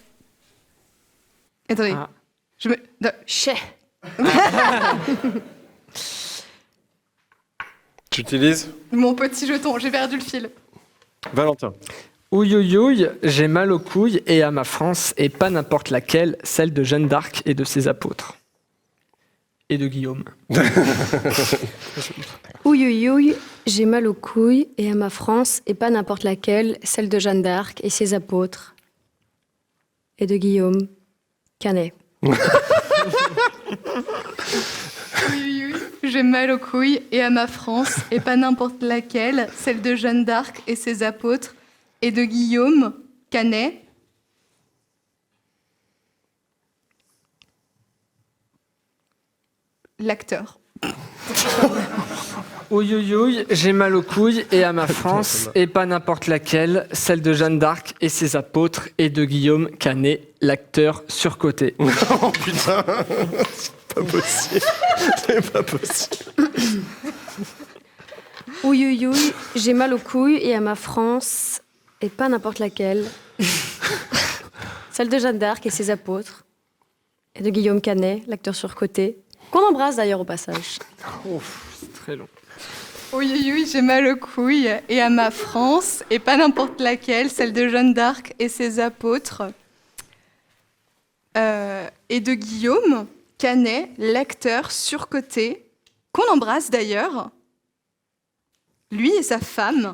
Attendez. Ah. Je me. Chais. Tu utilises Mon petit jeton, j'ai perdu le fil. Valentin. Ouïouïouï, j'ai mal aux couilles et à ma France, et pas n'importe laquelle, celle de Jeanne d'Arc et de ses apôtres. Et de Guillaume. Ouïe, ouïe, ouïe, j'ai mal aux couilles et à ma France et pas n'importe laquelle, celle de Jeanne d'Arc et ses apôtres. Et de Guillaume Canet. Oui, oui, oui. J'ai mal aux couilles et à ma France, et pas n'importe laquelle, celle de Jeanne d'Arc et ses apôtres, et de Guillaume Canet. L'acteur. Ouïouïouï, j'ai mal aux couilles et à ma France, et pas n'importe laquelle, celle de Jeanne d'Arc et ses apôtres, et de Guillaume Canet, l'acteur surcoté. Oh putain, c'est pas possible. C'est pas possible. Ouïe, ouïe, ouïe, j'ai mal aux couilles et à ma France et pas n'importe laquelle, celle de Jeanne d'Arc et ses apôtres, et de Guillaume Canet, l'acteur surcoté, qu'on embrasse d'ailleurs au passage. C'est très long. Oui, oui, oui, j'ai mal aux couilles et à ma France, et pas n'importe laquelle, celle de Jeanne d'Arc et ses apôtres, et de Guillaume Canet, l'acteur surcoté, qu'on embrasse d'ailleurs, lui et sa femme.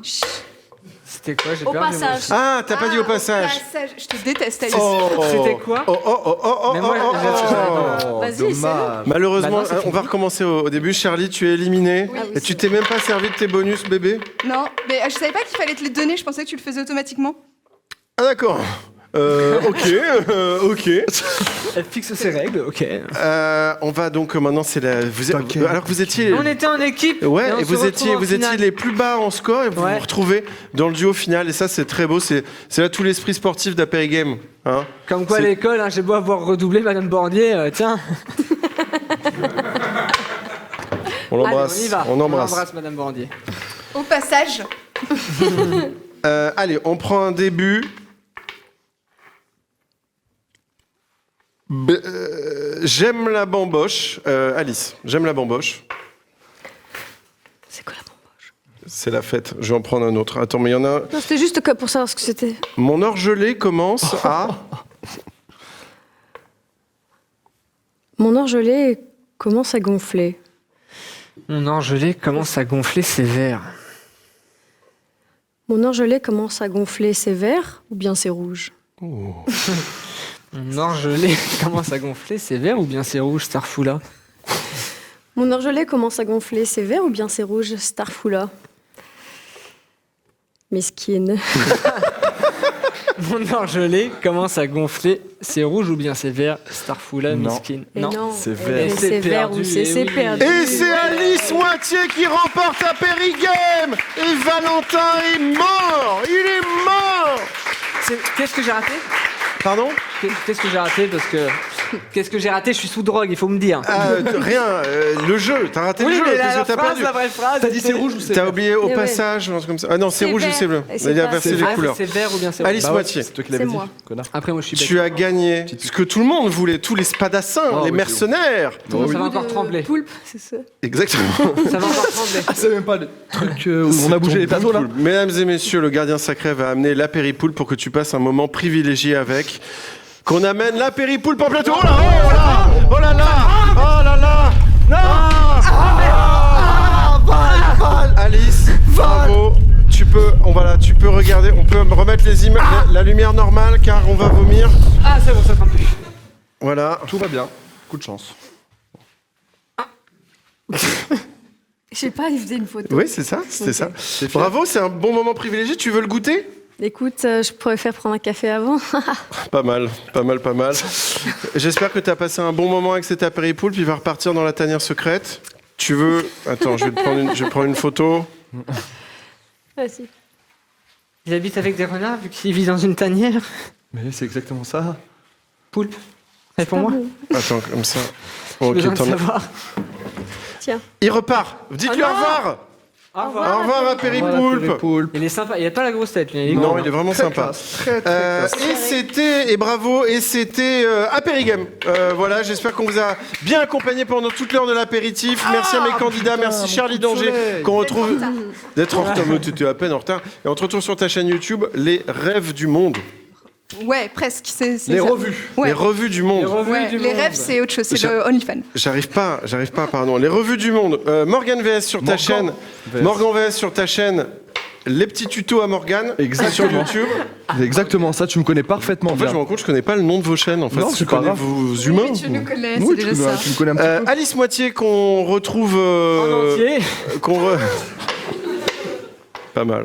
C'était quoi? J'ai Au perdu, moi passage. aussi. Ah, t'as pas dit au passage. Je te déteste, Alice. C'était quoi? Oh, oh, oh, oh, oh, Mais moi, oh, j'ai- oh. Vas-y, dommage. Malheureusement, Bah non, c'est on va fini. recommencer au début. Charlie, tu es éliminé. Oui. Et tu t'es même pas servi de tes bonus, bébé? Non, mais je savais pas qu'il fallait te les donner, je pensais que tu le faisais automatiquement. Ah d'accord. Ok. Elle fixe ses règles, ok. On va donc maintenant, c'est la. Alors que vous étiez. On était en équipe. Ouais, on et se vous retrouve étiez en finale. les plus bas en score et vous Ouais. vous retrouvez dans le duo final. Et ça, c'est très beau. C'est là tout l'esprit sportif d'Apérigame. Hein. Comme quoi, à C'est- l'école, hein, j'ai beau avoir redoublé, Madame Bordier, tiens. On l'embrasse. Allez, on y va. On embrasse. On embrasse Madame Bordier. Au passage, Allez, on prend un début. J'aime la bamboche. Alice, j'aime la bamboche. C'est quoi la bamboche? C'est la fête. Je vais en prendre un autre. Attends, mais il y en a. Non, c'était juste que pour savoir ce que c'était. Mon orgelé commence à. Mon orgelé commence à gonfler. Mon orgelé commence à gonfler ses verres. Mon orgelé commence à gonfler, c'est vert ou bien c'est rouge? Mon orgelé commence à gonfler ses verres ou bien c'est rouge, Starfoula? Mon orgelé commence à gonfler, c'est vert ou bien c'est rouge? Starfoula. Mesquine. Mon orgelé commence à gonfler, c'est rouge ou bien c'est vert, Starfoula, Non. Miskin? Et c'est eh vert. ben, Et c'est c'est vert perdu, ou c'est et oui. perdu. Et c'est Alice Moitié qui remporte Apérigame. Et Valentin est mort. Il est mort. Qu'est-ce que j'ai raté? Pardon? Qu'est-ce que j'ai raté? Parce que. Qu'est-ce que j'ai raté? Je suis sous drogue, il faut me dire. Rien. Le jeu. T'as raté le jeu. mais Qu'est-ce la que t'as phrase, perdu? la vraie phrase. T'as dit c'est rouge ou c'est T'as vert? oublié au Eh ouais. passage, un truc comme ça. Ah non, c'est C'est rouge ou vert. c'est bleu. Et c'est Il a pas- inversé c'est les vert. couleurs. C'est vert ou bien c'est rouge? Alice Moitié. C'est toi qui l'avais C'est dit, moi. connard. Après, moi je suis bête. Tu as gagné ce que tout le monde voulait, tous les spadassins, Oh, les oui, mercenaires. Ça va encore trembler. Poulpe, c'est ça. Exactement. Ça va encore trembler. Ah, c'est même pas le truc où on a bougé les plateaux là. Mesdames et messieurs, le gardien sacré va amener l'apéripoule pour que tu passes un moment privilégié avec. Qu'on amène l'apéripoule en plateau. Oh là, oh là, oh là là, oh là là. Non. Alice, bravo. Tu peux regarder, on peut remettre les images, la lumière normale car on va vomir. Ah, c'est bon, ça tremble plus. Voilà. Tout va bien. Coup de chance. Je sais pas, il faisait une photo. Oui, c'est ça, c'était Ok. ça. Bravo, c'est un bon moment privilégié. Tu veux le goûter? Écoute, je pourrais faire prendre un café avant. Pas mal, pas mal, pas mal. J'espère que tu as passé un bon moment avec cet apéripoule, puis il va repartir dans la tanière secrète. Tu veux... Attends, je vais prendre une photo. Vas-y. Il habite avec des renards vu qu'il vit dans une tanière. Mais c'est exactement ça. Poulpe. Réponds-moi. Attends, comme ça. J'ai Ok, besoin de t'en as- savoir. Tiens. Il repart. Dites-lui Ah au non. revoir. Au revoir. Au revoir, apéripoulpe. Il est sympa, il a pas la grosse tête, lui. Non, il est vraiment sympa. Très classe. Et c'était, et bravo, et c'était Apérigame. Voilà, j'espère qu'on vous a bien accompagné pendant toute l'heure de l'apéritif. Merci à mes candidats, merci Charlie Danger, qu'on retrouve d'être en retard. Tu étais à peine en retard. Et on te retrouve sur ta chaîne YouTube, Les Rêves du Monde. ouais, presque. C'est Les ça. revues. Ouais. Les Revues du Monde. Ouais, les rêves, c'est autre chose, c'est J'a- le OnlyFans. J'arrive pas, pardon. Les Revues du Monde. Morgan VS sur ta Morgan chaîne. VS. Morgan VS sur ta chaîne. Les petits tutos à Morgan. Exactement. Sur YouTube. C'est exactement ça, tu me connais parfaitement En fait, je bien. me rends compte, je connais pas le nom de vos chaînes. En fait, Non, je c'est pas connais grave. vos humains. Mais tu nous connais, Oui, c'est tu, déjà ça. tu me connais un petit peu. Alice Moitié qu'on retrouve. En entier. qu'on re- Pas mal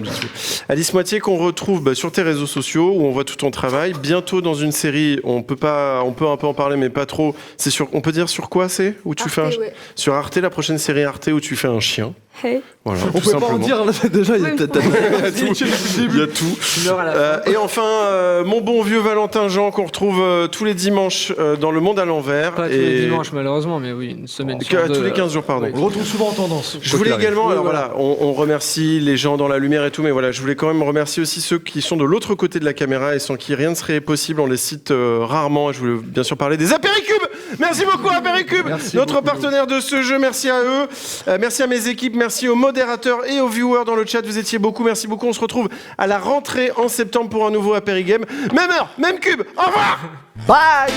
du tout. Alice Moitié qu'on retrouve sur tes réseaux sociaux où on voit tout ton travail. Bientôt dans une série, on peut un peu en parler mais pas trop. C'est sur, on peut dire sur quoi c'est où tu Arte, fais un, ouais. sur Arte, la prochaine série Arte où tu fais un chien. Hey. Voilà, On tout pouvait pas en simplement. dire là, déjà, il y a Oui, peut-être Il y a tout. Une heure à la fin. Et enfin, mon bon vieux Valentin Jean qu'on retrouve tous les dimanches dans Le Monde à l'envers. Pas tous les dimanches, malheureusement, mais oui, une semaine sur deux. Tous les 15 jours, pardon. On le retrouve souvent en tendance. Je voulais également, Oui, alors voilà. voilà, on remercie les gens dans la lumière et tout, mais voilà, je voulais quand même remercier aussi ceux qui sont de l'autre côté de la caméra et sans qui rien ne serait possible. On les cite rarement. Je voulais bien sûr parler des Apéricubes. Merci beaucoup Apéricubes, Merci notre beaucoup. partenaire de ce jeu. Merci à eux, merci à mes équipes, merci aux modérateurs et aux viewers dans le chat. Vous étiez beaucoup, merci beaucoup. On se retrouve à la rentrée en septembre pour un nouveau Apérigame. Même heure, même cube. Au revoir. Bye.